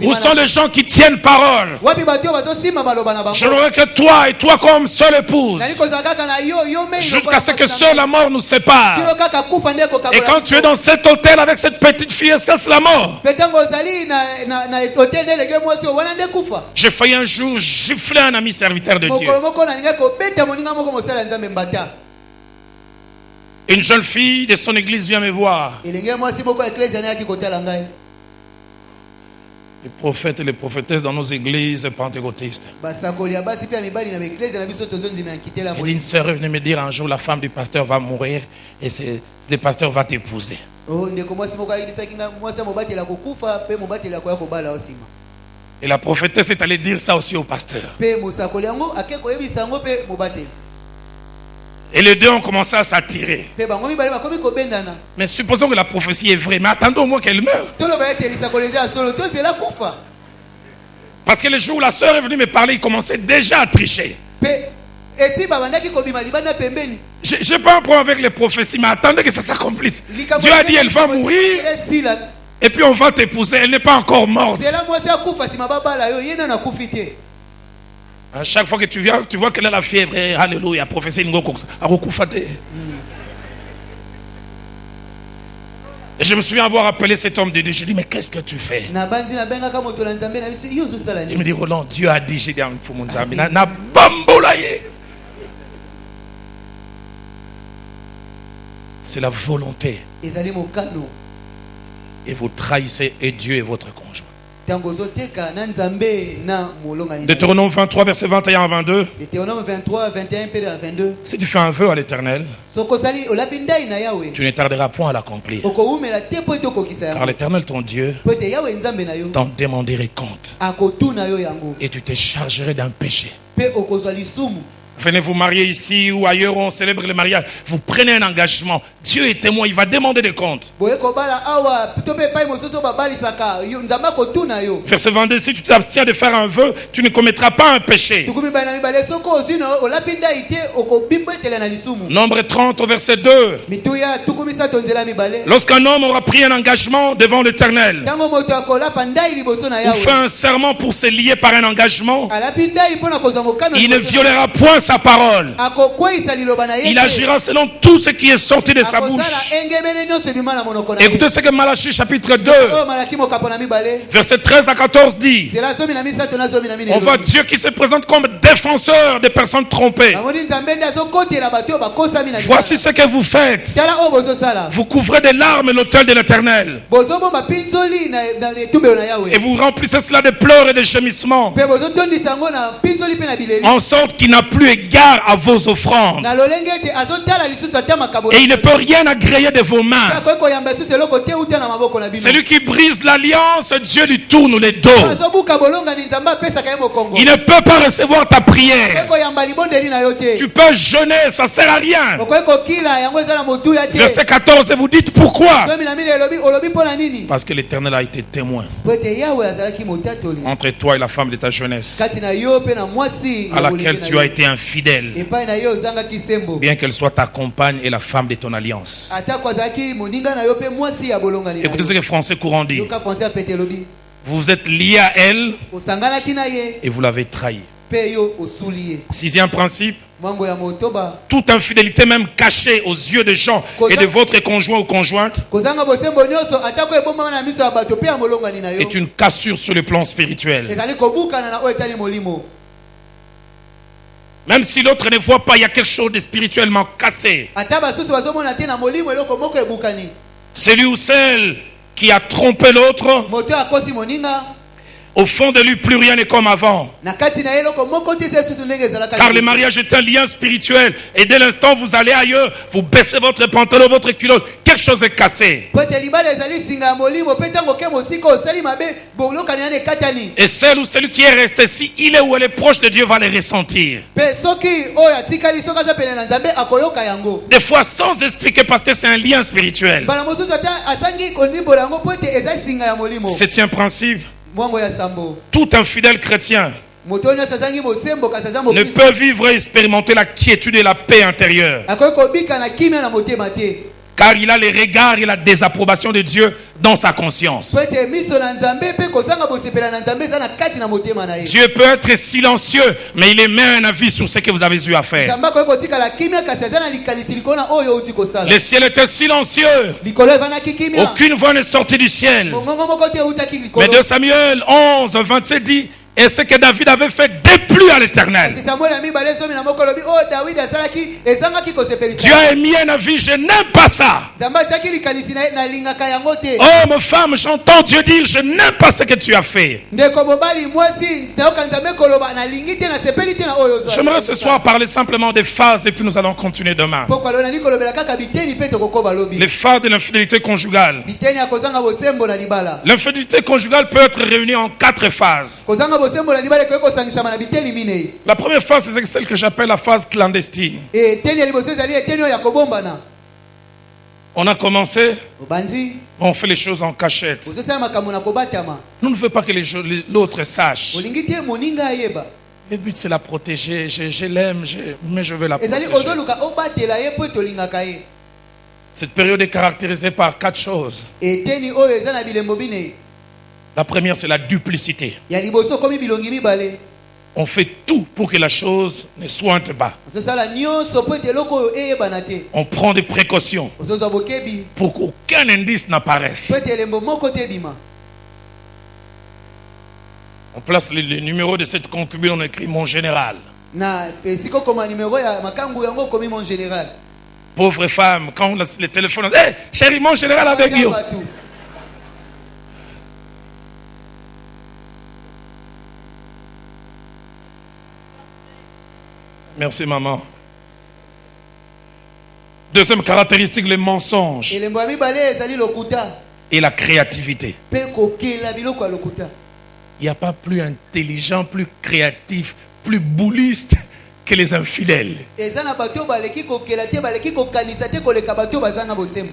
Speaker 1: Où sont les gens qui tiennent parole? Je voudrais que toi et toi comme seule épouse, jusqu'à ce que seule la mort nous sépare. Et quand tu es dans cet hôtel avec cette petite fille, est-ce que c'est la mort? J'ai failli un jour gifler un ami serviteur de Dieu. Une jeune fille de son église vient me voir. Les prophètes et les prophétesses dans nos églises pentecôtistes. Et une sœur est venue me dire un jour: la femme du pasteur va mourir et le pasteur va t'épouser. Et la prophétesse est allée dire ça aussi au pasteur. Et les deux ont commencé à s'attirer. Mais supposons que la prophétie est vraie, mais attendons au moins qu'elle meure. Parce que le jour où la sœur est venue me parler, il commençait déjà à tricher. J'ai pas un problème avec les prophéties, mais attendez que ça s'accomplisse. Dieu a dit: elle va mourir et puis on va t'épouser. Elle n'est pas encore morte. À chaque fois que tu viens, tu vois qu'elle a la fièvre. Alléluia, prophétie et je me souviens avoir appelé cet homme de Dieu. J'ai dit: mais qu'est-ce que tu fais? Il me dit: Roland, Dieu a dit. J'ai dit: C'est la volonté.
Speaker 2: ezali mokano
Speaker 1: Et vous trahissez et Dieu et votre conjoint.
Speaker 2: ntango ozoteka na nzambe na molongani.
Speaker 1: Deutéronome 23, verset 21 à 22.
Speaker 2: Deutéronome 23, 21 mpe na 22.
Speaker 1: Si tu fais un vœu à l'Éternel,
Speaker 2: Soki ozali olabi ndai na Yawe,
Speaker 1: tu ne tarderas point à l'accomplir.
Speaker 2: okowumela te mpo ete okokisa
Speaker 1: Car
Speaker 2: yango.
Speaker 1: l'Éternel, ton Dieu,
Speaker 2: Po ete Yawe nzambe na yo
Speaker 1: t'en demanderait compte.
Speaker 2: akotuna yo yango
Speaker 1: Et tu te chargerais d'un péché.
Speaker 2: mpe okozwa lisumu.
Speaker 1: Venez vous marier ici ou ailleurs, on célèbre le mariage. Vous prenez un engagement. Dieu est témoin, il va demander des comptes.
Speaker 2: Boye kobala awa to mpe epai mosusu babalisaka yo nzambe akotuna yo.
Speaker 1: Verset 22, si tu t'abstiens de faire un vœu, tu ne commettras pas un péché.
Speaker 2: Tuku mibale na mibale soki ozwi na olabi ndai te okobibwetela na lisumu.
Speaker 1: Nombre 30 au verset 2.
Speaker 2: Mituya tuku misato nzela mibale.
Speaker 1: Lorsqu'un homme aura pris un engagement devant l'Éternel,
Speaker 2: Ntango moto akolapa ndai liboso na
Speaker 1: ou fait
Speaker 2: Yawe,
Speaker 1: un serment pour se lier par un engagement,
Speaker 2: alapi ndai mpona kozwa mokano
Speaker 1: il ne
Speaker 2: liboso na-
Speaker 1: violera point sa parole.
Speaker 2: akokweyisa liloba na ye
Speaker 1: Il
Speaker 2: te.
Speaker 1: agira selon tout ce qui est sorti de sa bouche.
Speaker 2: Akozala engebele nyonso ebima na monoko na ye.
Speaker 1: Écoutez ce que Malachie chapitre 2,
Speaker 2: Oyo malaki mokapo na mibale
Speaker 1: verset 13 à 14 dit.
Speaker 2: nzela zomi na misato na zomi na minei
Speaker 1: On voit Dieu qui se présente comme défenseur des personnes trompées.
Speaker 2: namoni nzambe nde azokotela bato oyo bakosami na
Speaker 1: Voici ce que vous faites.
Speaker 2: tala oyo bozosala
Speaker 1: Vous couvrez de larmes l'autel de l'Éternel.
Speaker 2: bozobomba mpinzoli na etumbelo na
Speaker 1: Et
Speaker 2: Yawe
Speaker 1: vous remplissez cela de pleurs et de gémissements.
Speaker 2: mpe bozotondisa yango na mpinzoli mpe na bileli
Speaker 1: En sorte qu'il n'a plus égard à vos offrandes.
Speaker 2: na lolenge ete azotala lisusu ata makabo
Speaker 1: Et il ne peut rien agréer de vos mains.
Speaker 2: akoki koyamba lisusu eloko te uta na maboko na bino
Speaker 1: Celui qui brise l'alliance, Dieu lui tourne les dos.
Speaker 2: azobuka bolongani nzambe apesaka ye mokongo
Speaker 1: Il ne peut pas recevoir ta prière.
Speaker 2: akoki koyamba libondeli na yo te
Speaker 1: Tu peux jeûner, ça sert à rien.
Speaker 2: okoki kokila yango eza na motuya te
Speaker 1: Verset 14, et vous dites pourquoi?
Speaker 2: zomi na minei olobi mpo na nini
Speaker 1: Parce que l'Éternel a été témoin
Speaker 2: po ete Yawe azalaki motatoli
Speaker 1: entre toi et la femme de ta jeunesse,
Speaker 2: kati na yo mpe na mwasi
Speaker 1: à
Speaker 2: ya
Speaker 1: laquelle
Speaker 2: molenge
Speaker 1: tu
Speaker 2: na
Speaker 1: as
Speaker 2: yo.
Speaker 1: été infidèle,
Speaker 2: epai na yo ozangaki sembo
Speaker 1: bien qu'elle soit ta compagne et la femme de ton alliance.
Speaker 2: atako azalaki moninga na yo mpe mwasi ya bolongani na
Speaker 1: Écoutez ce
Speaker 2: yo
Speaker 1: que Français courant dit.
Speaker 2: yoka français apete elobi
Speaker 1: Vous vous êtes lié à elle
Speaker 2: osanganaki na ye
Speaker 1: et vous l'avez trahi.
Speaker 2: mpe yo osuli ye
Speaker 1: Sixième principe,
Speaker 2: mwango ya motoba
Speaker 1: toute infidélité même cachée aux yeux des gens et de votre conjoint ou conjointe
Speaker 2: kozanga bosembo nyonso atako ebombama na miso ya bato mpe ya molongani na yo
Speaker 1: est une cassure sur le plan spirituel.
Speaker 2: ezali kobukana na oyo etali molimo
Speaker 1: Même si l'autre ne voit pas, il y a quelque chose de spirituellement cassé.
Speaker 2: ata basusu bazomona te na molimo eloko moko ebukani
Speaker 1: Celui ou celle qui a trompé l'autre,
Speaker 2: moto akosi moninga
Speaker 1: au fond de lui, plus rien n'est comme avant.
Speaker 2: na kati na ye eloko moko te se susu ndenge ezalaka
Speaker 1: Car le mariage est un lien spirituel. Et dès l'instant où vous allez ailleurs, vous baissez votre pantalon, votre culotte, quelque chose est cassé.
Speaker 2: po ete libala ezali singa ya molimo mpe ntango ke mosika osali mabe bolokani yani ekatani
Speaker 1: Et celle ou celui qui est resté, si il est ou elle est proche de Dieu, va les ressentir.
Speaker 2: mpe soki oyo atikali soki aza pene na nzambe akoyoka yango
Speaker 1: Des fois sans expliquer parce que c'est un lien spirituel.
Speaker 2: mbala mosusu ata asangi konimbola yango po ete eza singa ya molimo
Speaker 1: Septième principe,
Speaker 2: mwango ya sambo
Speaker 1: tout infidèle chrétien
Speaker 2: moto nyonso azangi mosembo kasi aza
Speaker 1: ne
Speaker 2: mokristo
Speaker 1: peut vivre et expérimenter la quiétude et la paix intérieure.
Speaker 2: akoki kobika na kimia na motema te
Speaker 1: Car il a les regards et la désapprobation de Dieu dans sa conscience.
Speaker 2: po ete miso na nzambe mpe kozanga bosepela na nzambe eza na kati na motema na ye
Speaker 1: Dieu peut être silencieux, mais il émet un avis sur ce que vous avez eu à faire.
Speaker 2: nzambe akoki kotikala kimia kasi aza na likanisi likolo na oyo outi kosala
Speaker 1: Le ciel était silencieux.
Speaker 2: likolo evanaki kimia
Speaker 1: Aucune voix n'est sortie du ciel.
Speaker 2: mongongo moko te eutaki
Speaker 1: Mais
Speaker 2: likolo
Speaker 1: 2 Samuel 11, 27 dit, et ce que David avait fait déplut à l'Éternel.
Speaker 2: kasi samuel ya mibale zomi na moko olobi oyo dawidi asalaki ezangaki kosepelisa
Speaker 1: Dieu a émis un avis, je n'aime pas ça.
Speaker 2: nzambe atiaki likanisi na ye nalingaka yango te
Speaker 1: Oh, ma femme, j'entends Dieu dire, je n'aime pas ce que tu as fait.
Speaker 2: ndeko mobali mwasi nayoka nzambe koloba nalingi te nasepeli te na oyo ozwa.
Speaker 1: J'aimerais ce soir parler simplement des phases et puis nous allons continuer demain.
Speaker 2: pokwa lelo nali kolobela kaka biteni mpe tokokoba lobi
Speaker 1: Les phases de l'infidélité conjugale.
Speaker 2: biteni ya kozanga bosembo na libala
Speaker 1: L'infidélité conjugale peut être réunie en 4 phases.
Speaker 2: kozanga bosembo na libala ekoki kosangisama na biteni minei
Speaker 1: La première phase, c'est celle que j'appelle la phase clandestine.
Speaker 2: eteni ya liboso ezali eteni oyo ya kobombana
Speaker 1: On a commencé,
Speaker 2: obandi
Speaker 1: on fait les choses en cachette.
Speaker 2: ozosala makambo na kobatama
Speaker 1: Nous ne voulons pas que l'autre sache.
Speaker 2: olingi te moninga ayeba
Speaker 1: Le but, c'est la protéger. Je l'aime, mais je veux la
Speaker 2: ezali
Speaker 1: protéger.
Speaker 2: ozoluka obatela ye mpo tolingaka ye
Speaker 1: Cette période est caractérisée par 4 choses.
Speaker 2: eteni oyo eza na bilembo binei
Speaker 1: La première, c'est la duplicité.
Speaker 2: ya liboso komi bilongi mibale
Speaker 1: On fait tout pour que la chose ne sointe pas.
Speaker 2: ozosala nyonso mpo ete eloko oyo eyebana te
Speaker 1: On prend des précautions
Speaker 2: ozozwa bokebi
Speaker 1: pour qu'aucun indice n'apparaisse.
Speaker 2: mpo ete elembo moko te ebima
Speaker 1: On place le numéro de cette concubine, on écrit mon général.
Speaker 2: na esika okoma nimero ya makangu yango okomi mon général
Speaker 1: Pauvre femme, quand le téléphone, hey, chérie, mon général avec you. Merci maman. Deuxième caractéristique, les mensonges et la créativité. Il n'y a pas plus intelligent, plus créatif, plus bouliste que les infidèles.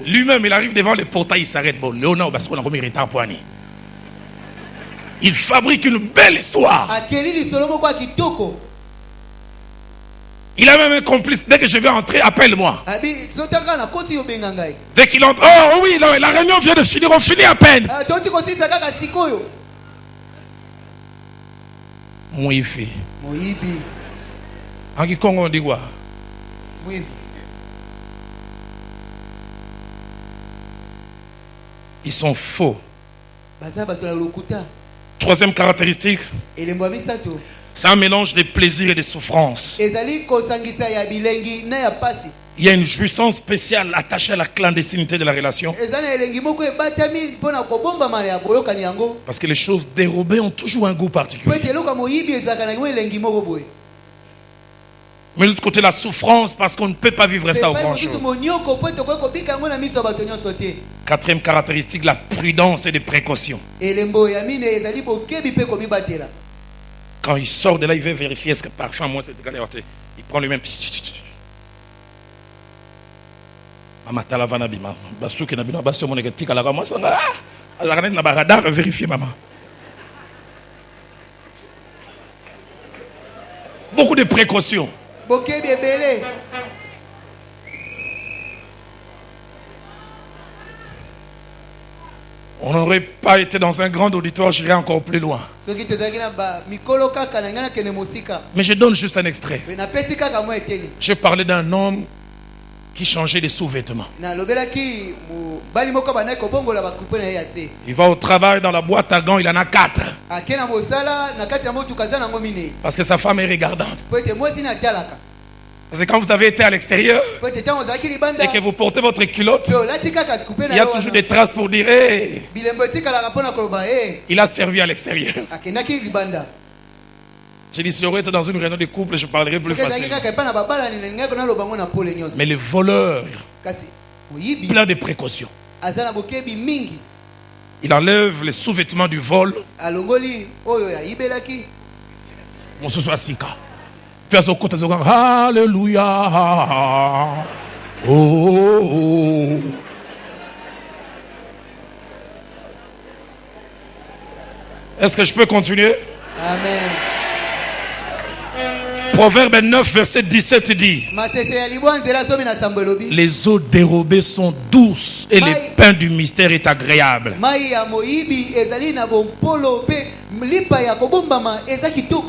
Speaker 1: Lui-même, il arrive devant le portail, il s'arrête. Bon, Léonard, parce qu'on a commis retard pour Annie. Il fabrique une belle histoire. Il a même un complice. Dès que je vais entrer, appelle-moi. Dès qu'il entre, oh oui, la réunion vient de finir, on finit à peine. Moïfi. En Kikongo, on dit quoi? Ils sont faux. Troisième caractéristique, c'est un mélange de plaisir et de souffrance. Il y a une jouissance spéciale attachée à la clandestinité de la relation. Parce que les choses dérobées ont toujours un goût particulier. Mais de l'autre côté, la souffrance, parce qu'on ne peut pas vivre ça au grand jour. Quatrième caractéristique, la prudence et les précautions. Quand il sort de là, il veut vérifier est-ce que parfum, moi, c'est égal. Il prend lui-même. Maman, t'as la vanne bima. Basouki na bino, basou mon égatique à la ramasse. Ah, la ranette na baradar, vérifier maman. Beaucoup de précautions. On n'aurait pas été dans un grand auditoire, j'irais encore plus loin. Mais je donne juste un extrait. Je parlais d'un homme qui changeait les sous-vêtements. Il va au travail dans la boîte à gants, il en a 4. Parce que sa femme est regardante. Parce que quand vous avez été à l'extérieur et que vous portez votre culotte, il y a toujours des traces pour dire hey, il a servi à l'extérieur. J'ai dit, si j'aurais été dans une réunion de couple, je parlerais plus facilement. Mais les voleurs, plein de précautions. Il enlève les sous-vêtements du vol. Mon sous Sika. Puis à son côté, alléluia. Oh, oh, oh. Est-ce que je peux continuer?
Speaker 2: Amen.
Speaker 1: Proverbe 9, verset 17 dit: les eaux dérobées sont douces et le pain du mystère est agréable.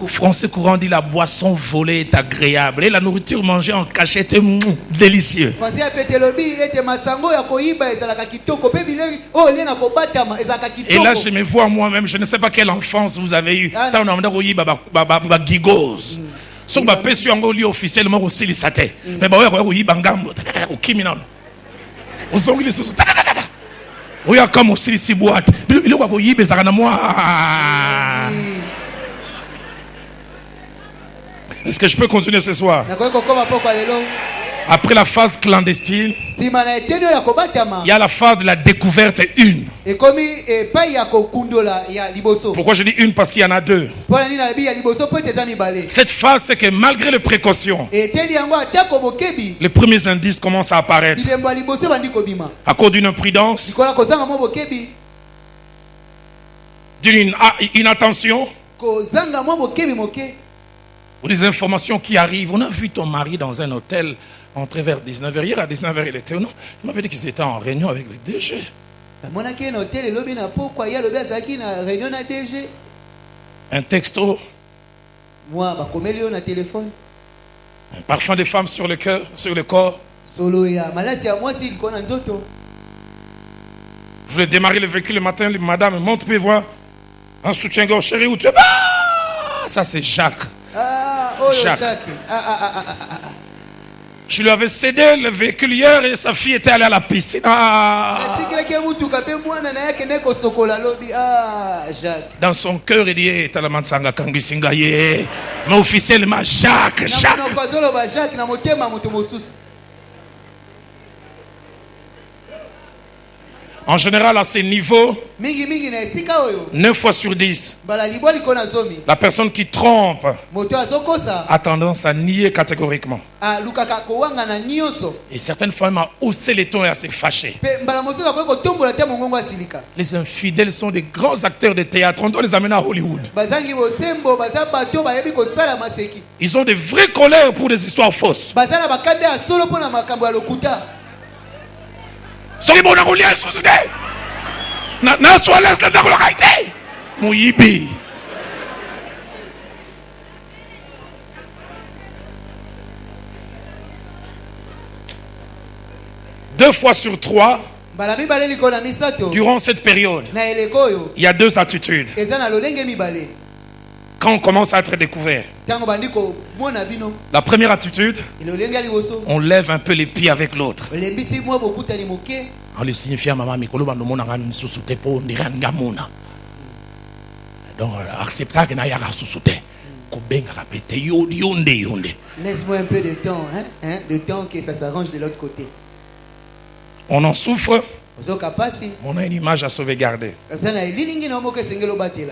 Speaker 1: Français courant dit la boisson volée est agréable et la nourriture mangée en cachette est délicieux. Et là je me vois moi-même, je ne sais pas quelle enfance vous avez eu. So ba pesu yango li officiellement au silisate mais ba wa ko yiba ngambo o criminal o zongi le susu o ya comme au silisi boîte ile kwa ko yibe zaka na moi. Est-ce que je peux continuer ce soir? Après la phase clandestine, il y a la phase de la découverte une. Pourquoi je dis une? Parce qu'il y en a deux. Cette phase, c'est que malgré les précautions, les premiers indices commencent à apparaître. À cause d'une imprudence, d'une inattention, ou des informations qui arrivent. On a vu ton mari dans un hôtel entrer vers 19h. Hier à 19h, il était où? Non, il m'avait dit qu'ils étaient en réunion avec le DG. Un texto. Un parfum de femme sur le cœur, sur le corps. Vous voulez démarrer le véhicule le matin, madame, monte, puis voir un soutien-gorge, chérie, où tu es? Ah, ça c'est Jacques. Jacques. Je lui avais cédé le véhicule hier et sa fille était allée à la piscine. Dans son cœur, il dit, mais officiellement, Jacques. En général, à ces niveaux, 9 fois sur 10, la personne qui trompe a tendance à nier catégoriquement. Et certaines femmes ont haussé les tons et à se fâcher. Les infidèles sont des grands acteurs de théâtre. On doit les amener à Hollywood. Ils ont des vraies colères pour des histoires fausses. Soki bona kulia isusu te na swala sila ndako lakaite muyibi. Deux fois sur 3 durant cette période, il y a 2 attitudes. Quand on commence à être découvert, la première attitude, on lève un peu les pieds avec l'autre. On lui signifie à maman, donc accepter que n'aille pas sous-souter.
Speaker 2: Laisse-moi un peu de temps, de temps que ça s'arrange de l'autre côté.
Speaker 1: On en souffre. On a une image à sauvegarder.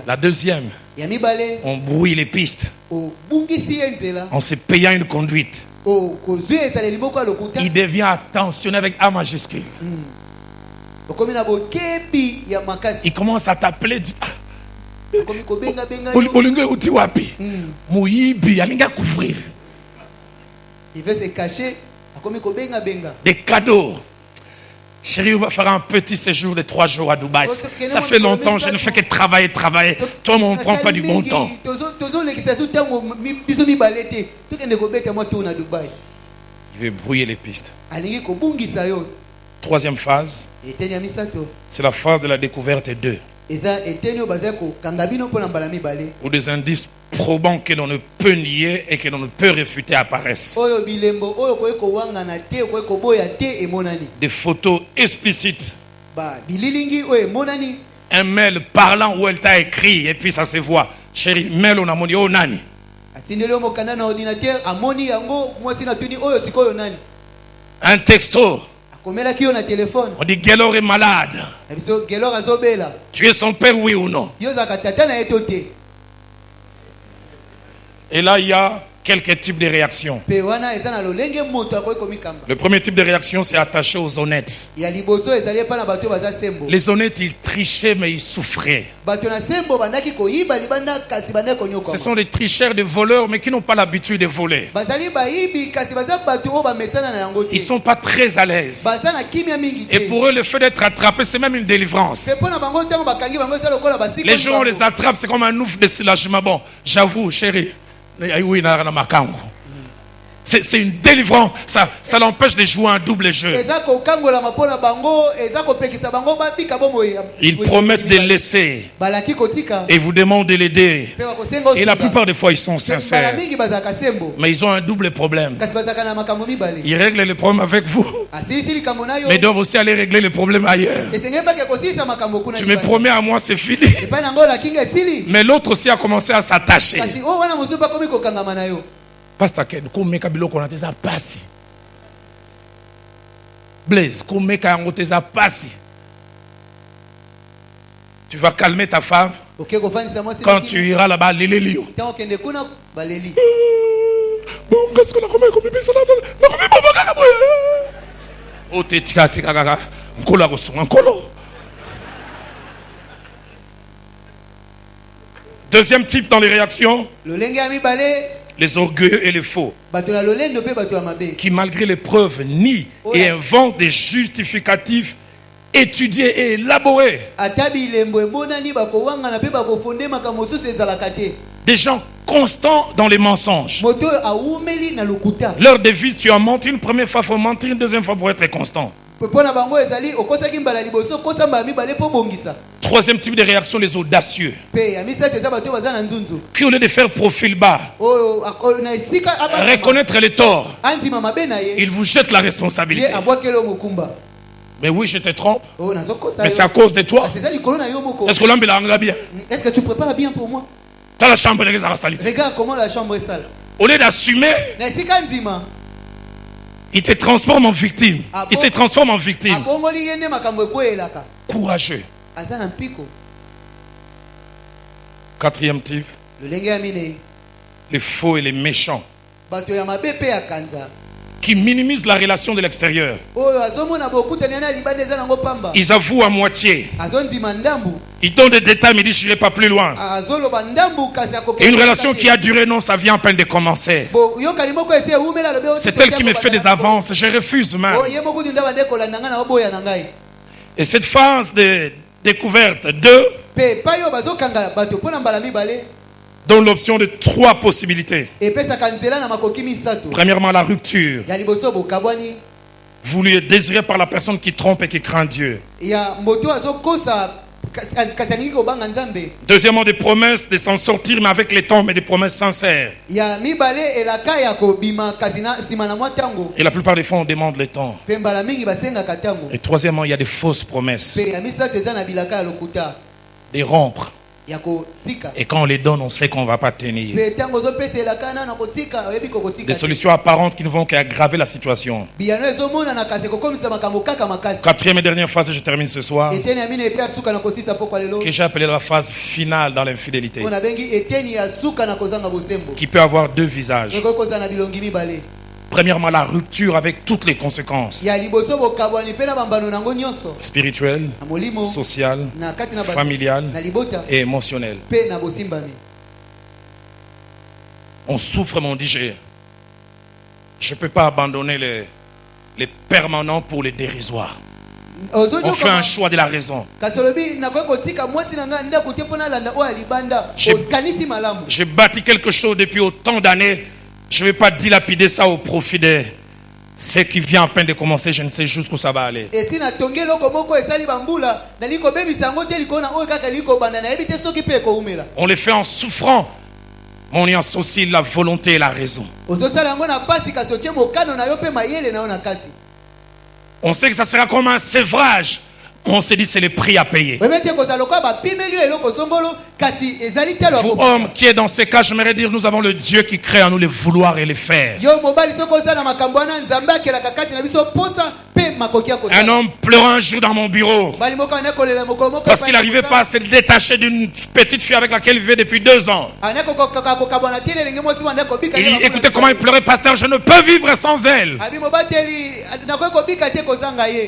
Speaker 1: La deuxième, on brouille les pistes. On s'est payé une conduite. Il devient attentionné avec A majuscule. Il commence à t'appeler.
Speaker 2: Il veut se cacher.
Speaker 1: Des cadeaux. Chérie, on va faire un petit séjour de 3 jours à Dubaï. Ça fait longtemps, je ne fais que travailler. Toi, on ne prend pas du bon temps. Il veut brouiller les pistes. Troisième phase, c'est la phase de la découverte 2. Où des indices probants que l'on ne peut nier et que l'on ne peut réfuter apparaissent. Des photos explicites. Un mail parlant où elle t'a écrit et puis ça se voit. Chérie, mail on a mon oh nani. Un texto. On dit Gelor est malade. Tu es son père, oui ou non? Et là, il y a quelques types de réactions. Le premier type de réaction, c'est attaché aux honnêtes. Les honnêtes, ils trichaient, mais ils souffraient. Ce sont des tricheurs, des voleurs, mais qui n'ont pas l'habitude de voler. Ils ne sont pas très à l'aise. Et pour eux, le fait d'être attrapé, c'est même une délivrance. Les gens, on les attrape, c'est comme un ouf de soulagement. Bon, j'avoue, chérie. C'est une délivrance. Ça l'empêche de jouer un double jeu. Ils promettent de laisser et vous demandent de l'aider. Et la plupart des fois, ils sont sincères. Mais ils ont un double problème. Ils règlent le problème avec vous, mais ils doivent aussi aller régler le problème ailleurs. Tu me promets à moi, c'est fini. Mais l'autre aussi a commencé à s'attacher. Pasteur Ken, kumeka biloko na teza pasi. Blaise, kumeka yango teza pasi. Tu vas calmer ta femme. Quand tu iras là-bas, lélélio. Bon, qu'est-ce que la commet comme ça là? La commet pas bagaboy. O te tika tika gaga, nkola go sunga nkolo. Deuxième type dans les réactions. Les orgueilleux et les faux, qui malgré les preuves nient et inventent des justificatifs étudiés et élaborés. Des gens constants dans les mensonges. Leur devise, tu as menti une première fois, il faut mentir une deuxième fois pour être constant. Troisième type de réaction, les audacieux.
Speaker 2: Pe ya misato eza bato baza na nzunzu.
Speaker 1: Qui au lieu de faire profil bas,
Speaker 2: Oyo na esika
Speaker 1: reconnaître les torts,
Speaker 2: andima mabe na ye.
Speaker 1: il vous jette la responsabilité.
Speaker 2: Ye abwakelo mokumba.
Speaker 1: Mais oui, je te trompe.
Speaker 2: Oh nazokosa.
Speaker 1: Mais c'est à cause de toi.
Speaker 2: C'est ça likolo na yo moko.
Speaker 1: Est-ce que l'homme est bien?
Speaker 2: Est-ce que tu prépares bien pour moi?
Speaker 1: Dans la chambre de la salité.
Speaker 2: Regarde comment la chambre est sale.
Speaker 1: Au lieu d'assumer,
Speaker 2: Na esika ndima.
Speaker 1: il te transforme en victime. Il se transforme en victime.
Speaker 2: Abongoli yene makambo ekwelaka.
Speaker 1: Courageux.
Speaker 2: Aza na mpiko.
Speaker 1: Quatrième type,
Speaker 2: Lolenge ya minei.
Speaker 1: les faux et les méchants,
Speaker 2: Bato ya mabe pe ya kanza.
Speaker 1: qui minimisent la relation de l'extérieur.
Speaker 2: Oyo azomona bokutani na libanda eza nango pamba.
Speaker 1: Ils avouent à moitié.
Speaker 2: Azondima ndambu.
Speaker 1: Ils donnent des détails, mais ils disent je n'irai pas plus loin.
Speaker 2: Azoloba ndambu kasi akoke.
Speaker 1: Et une relation qui a duré, non, ça vient à peine de commencer.
Speaker 2: Bo yokali moko ese umela lobe.
Speaker 1: C'est elle qui me fait des avances. Je refuse même.
Speaker 2: Oh yemo kudu ndaba ndeko la nanga na oboya nangai.
Speaker 1: Et cette phase de découverte, deux,
Speaker 2: Pe payo bazokanga bato pona mbala mibale.
Speaker 1: donne l'option de trois possibilités.
Speaker 2: Epesa nzela na makoki misato.
Speaker 1: Premièrement, la rupture,
Speaker 2: Ya liboso bokabwani.
Speaker 1: voulu et désiré par la personne qui trompe et qui craint Dieu.
Speaker 2: Ya moto azokosa kasaningi kobanga nzambe.
Speaker 1: Deuxièmement, des promesses de s'en sortir, mais avec les temps, mais des promesses sincères.
Speaker 2: Ya mibale elaka ya kobima kasina simana mwa tango.
Speaker 1: Et la plupart des fois, on demande le temps.
Speaker 2: Pe mbala mingi basenga katango.
Speaker 1: Et troisièmement, il y a des fausses promesses,
Speaker 2: Pe ya misato eza na bilaka ya lokuta.
Speaker 1: des rompre.
Speaker 2: Ya kosika.
Speaker 1: Et quand on les donne, on sait qu'on ne va pas tenir.
Speaker 2: Pe tango zopesa elaka na kotika oyebi kokotika.
Speaker 1: Des solutions apparentes qui ne vont qu'aggraver la situation.
Speaker 2: Biyano ezomona na kasi kokomisa makambo kaka makasi.
Speaker 1: Quatrième et dernière phase, et je termine ce soir,
Speaker 2: Eteni ya mine epe asuka na kosisa pokwa lelo.
Speaker 1: que j'ai appelé la phase finale dans l'infidélité,
Speaker 2: On a bengi eteni ya suka na kozanga bosembo.
Speaker 1: qui peut avoir deux visages.
Speaker 2: Eko koza na bilongi mibale.
Speaker 1: Premièrement, la rupture avec toutes les conséquences
Speaker 2: Ya liboso bokabwani pe na bambano nango nyonso.
Speaker 1: spirituelles,
Speaker 2: Na molimo
Speaker 1: sociales,
Speaker 2: na kati na bato.
Speaker 1: familiales
Speaker 2: Na libota
Speaker 1: et émotionnelles.
Speaker 2: pe na bosimbami.
Speaker 1: On souffre, mais on dit je ne peux pas abandonner les permanents pour les dérisoires. On fait un choix de la raison.
Speaker 2: Kasolobi nakoy kotika mwasi nanga nda kote pona landa o alibanda o kanisi malamu.
Speaker 1: J'ai bâti quelque chose depuis autant d'années. Je ne vais pas dilapider ça au profit de ce qui vient à peine de commencer. Je ne sais jusqu'où ça va aller.
Speaker 2: Et si na tonge loko moko esali bambula na liko bebisa ngo te liko na o kaka liko banda na ebite soki pe ko umela.
Speaker 1: On les fait en souffrant, mais on y associe la volonté et la raison.
Speaker 2: Ozosala ngo na pasi kasotie mokano na yo pe mayele na yo na kati.
Speaker 1: On sait que ça sera comme un sévrage. On s'est dit c'est le prix à payer.
Speaker 2: Vous
Speaker 1: homme qui est dans ces cas, j'aimerais dire nous avons le Dieu qui crée en nous les vouloir et les faire. Un homme pleurant un jour dans mon bureau parce qu'il n'arrivait pas à se détacher d'une petite fille avec laquelle il vivait depuis 2 ans. Et écoutez comment il pleurait, pasteur, je ne peux vivre sans elle.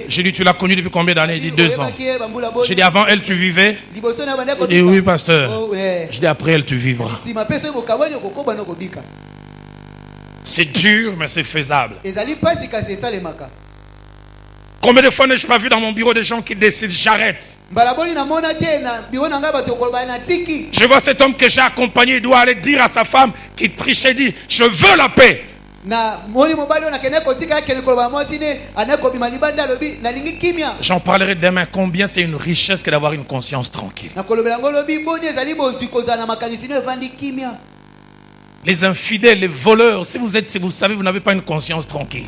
Speaker 1: J'ai dit, tu l'as connue depuis combien d'années? Il dit 2 ans. J'ai dit, avant elle tu vivais? Il dit, oui pasteur. J'ai dit, après elle tu vivras. C'est dur mais c'est faisable. Combien de fois n'ai-je pas vu dans mon bureau des gens qui décident j'arrête? Je vois cet homme que j'ai accompagné, il doit aller dire à sa femme qui trichait, dit je veux la paix. J'en parlerai demain. Combien c'est une richesse que d'avoir une conscience tranquille. Les infidèles, les voleurs, si vous savez, vous n'avez pas une conscience tranquille.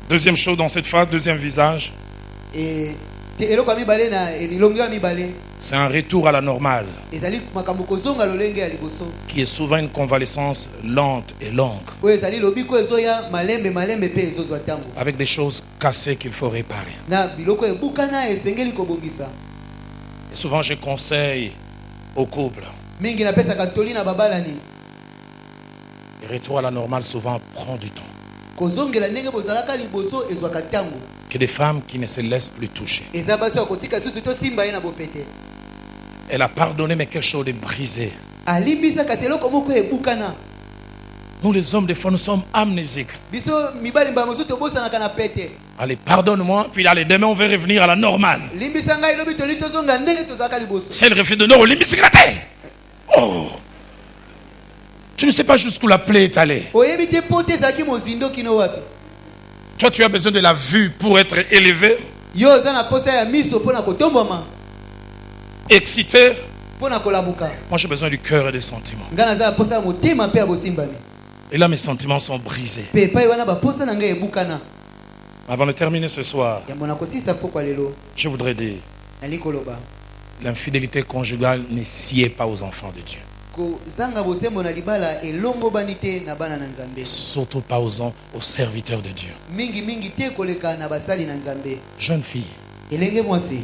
Speaker 1: Deuxième chose dans cette phase, deuxième visage, c'est un retour à la normale qui est souvent une convalescence lente et longue, avec des choses cassées qu'il faut réparer. Et souvent je conseille aux couples, le retour à la normale souvent prend du temps. Que des femmes qui ne se laissent plus toucher. Elle a pardonné mais quelque chose de brisé. Nous les hommes des fois nous sommes amnésiques. Allez, pardonne-moi, puis allez, demain on va revenir à la normale. C'est le refus de non, oh, tu ne sais pas jusqu'où la plaie est allée. Toi, tu as besoin de la vue pour être élevé,
Speaker 2: Yo oza na posa ya miso mpona kotombwama,
Speaker 1: excité.
Speaker 2: mpona kolamuka.
Speaker 1: Moi, j'ai besoin du cœur et des sentiments.
Speaker 2: Nga naza na posa ya motema mpe ya bosimbami.
Speaker 1: Et là, mes sentiments sont brisés.
Speaker 2: Mpe epai wana baposa na ngai ebukana.
Speaker 1: Avant de terminer ce soir,
Speaker 2: Yambo na kosisa pokwa lelo
Speaker 1: je voudrais dire,
Speaker 2: nali koloba
Speaker 1: l'infidélité conjugale ne sied pas aux enfants de Dieu.
Speaker 2: kozanga bosembo na libala elongo bani te na bana na Nzambe.
Speaker 1: Surtout pas aux serviteurs de Dieu.
Speaker 2: Mingi te koleka na basali na Nzambe.
Speaker 1: Jeune fille,
Speaker 2: Elenge mwasi,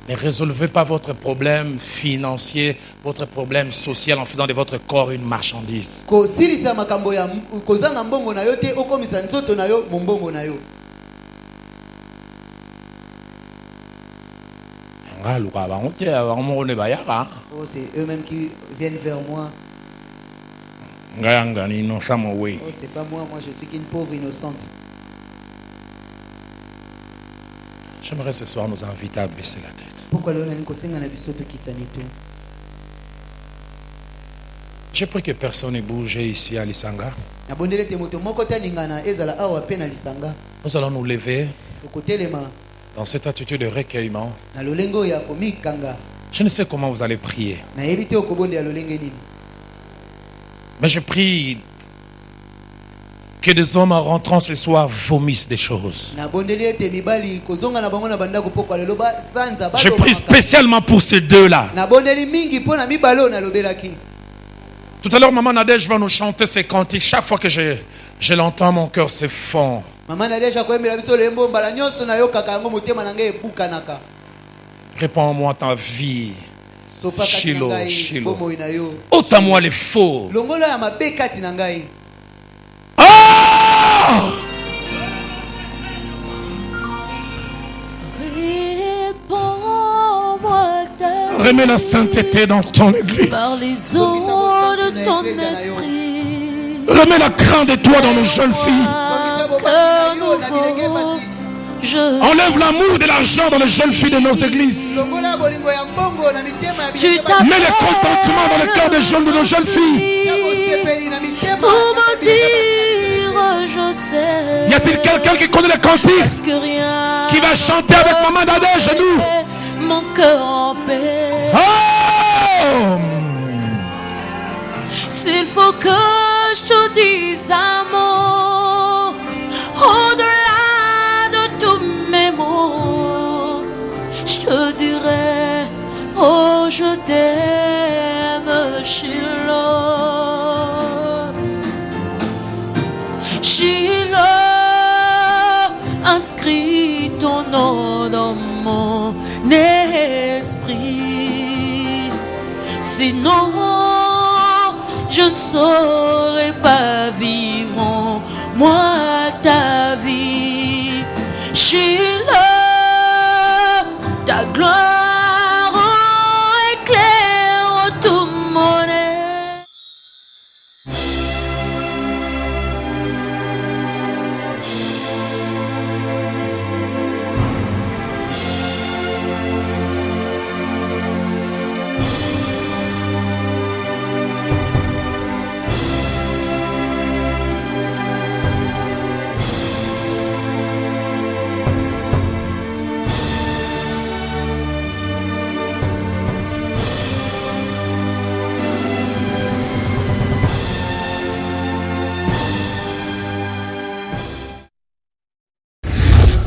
Speaker 1: ne résolvez pas votre problème financier, votre problème social en faisant de votre corps une marchandise.
Speaker 2: kosilisa makambo ya kozanga mbongo na yo te okomisa nzoto na yo mombongo na yo. Oh, c'est eux-mêmes qui viennent vers moi. Oh, c'est pas moi, je suis qu'une pauvre innocente.
Speaker 1: J'aimerais ce soir nous inviter à baisser la tête.
Speaker 2: Pourquoi l'on a dit kosenga na bisoto kitanito?
Speaker 1: Je prie que personne ne bouge ici à Lisanga.
Speaker 2: Na bondele te moto moko taningana ezala awa pe na lisanga.
Speaker 1: Nous allons nous lever
Speaker 2: Kotelema
Speaker 1: dans cette attitude de recueillement.
Speaker 2: na lolengo ya komikanga.
Speaker 1: Je ne sais comment vous allez prier,
Speaker 2: Na yebite okobonde ya lolenge nini.
Speaker 1: mais je prie que des hommes en rentrant ce soir vomissent des choses.
Speaker 2: Na bondeli ete mibali kozonga na bango na bandako pokwa lelo ba sanza ba.
Speaker 1: Je prie spécialement pour ces deux-là.
Speaker 2: Na bondeli mingi pona mibalo na lobelaki.
Speaker 1: Tout à l'heure, Maman Nadège va nous chanter ces cantiques. Chaque fois que je l'entends, mon cœur se fond.
Speaker 2: Maman Nadège koyembela biso lembo mbala nyonso na yo kaka yango motema na ngai ebukanaka.
Speaker 1: Répands-moi ta vie.
Speaker 2: Sopa kati na
Speaker 1: Shilo,
Speaker 2: ngai
Speaker 1: Shilo.
Speaker 2: bomoi na yo.
Speaker 1: Ôte-moi les faux.
Speaker 2: Longola ya mabe kati na ngai.
Speaker 1: Ah! Remets la sainteté dans ton église.
Speaker 3: Par les eaux de ton esprit.
Speaker 1: Remets la crainte de toi dans nos jeunes filles.
Speaker 3: Cœur nouveau,
Speaker 1: Enlève l'amour de l'argent dans les jeunes filles de nos églises.
Speaker 2: Longola bolingo ya mbongo na mitema ya
Speaker 3: Tu
Speaker 2: bilenge
Speaker 3: t'as-
Speaker 1: Mets le contentement dans le cœur des jeunes de nos jeunes filles.
Speaker 2: ya bosepeli na mitema
Speaker 3: pour
Speaker 2: ya
Speaker 3: me dire, je sais.
Speaker 1: Y a-t-il quelqu'un qui connaît les cantiques,
Speaker 3: Parce que rien
Speaker 1: qui va chanter avec Maman Nadège et nous?
Speaker 3: mon cœur en paix.
Speaker 1: Oh!
Speaker 3: S'il faut que je te dise un mot, au-delà de tous mes mots, je te dirai, oh je t'aime, Shiloh. Shiloh, inscris ton nom dans mon esprit. Sinon, je ne saurais pas vivre en moi ta vie. Shiloh, ta gloire éclaire tout mon être.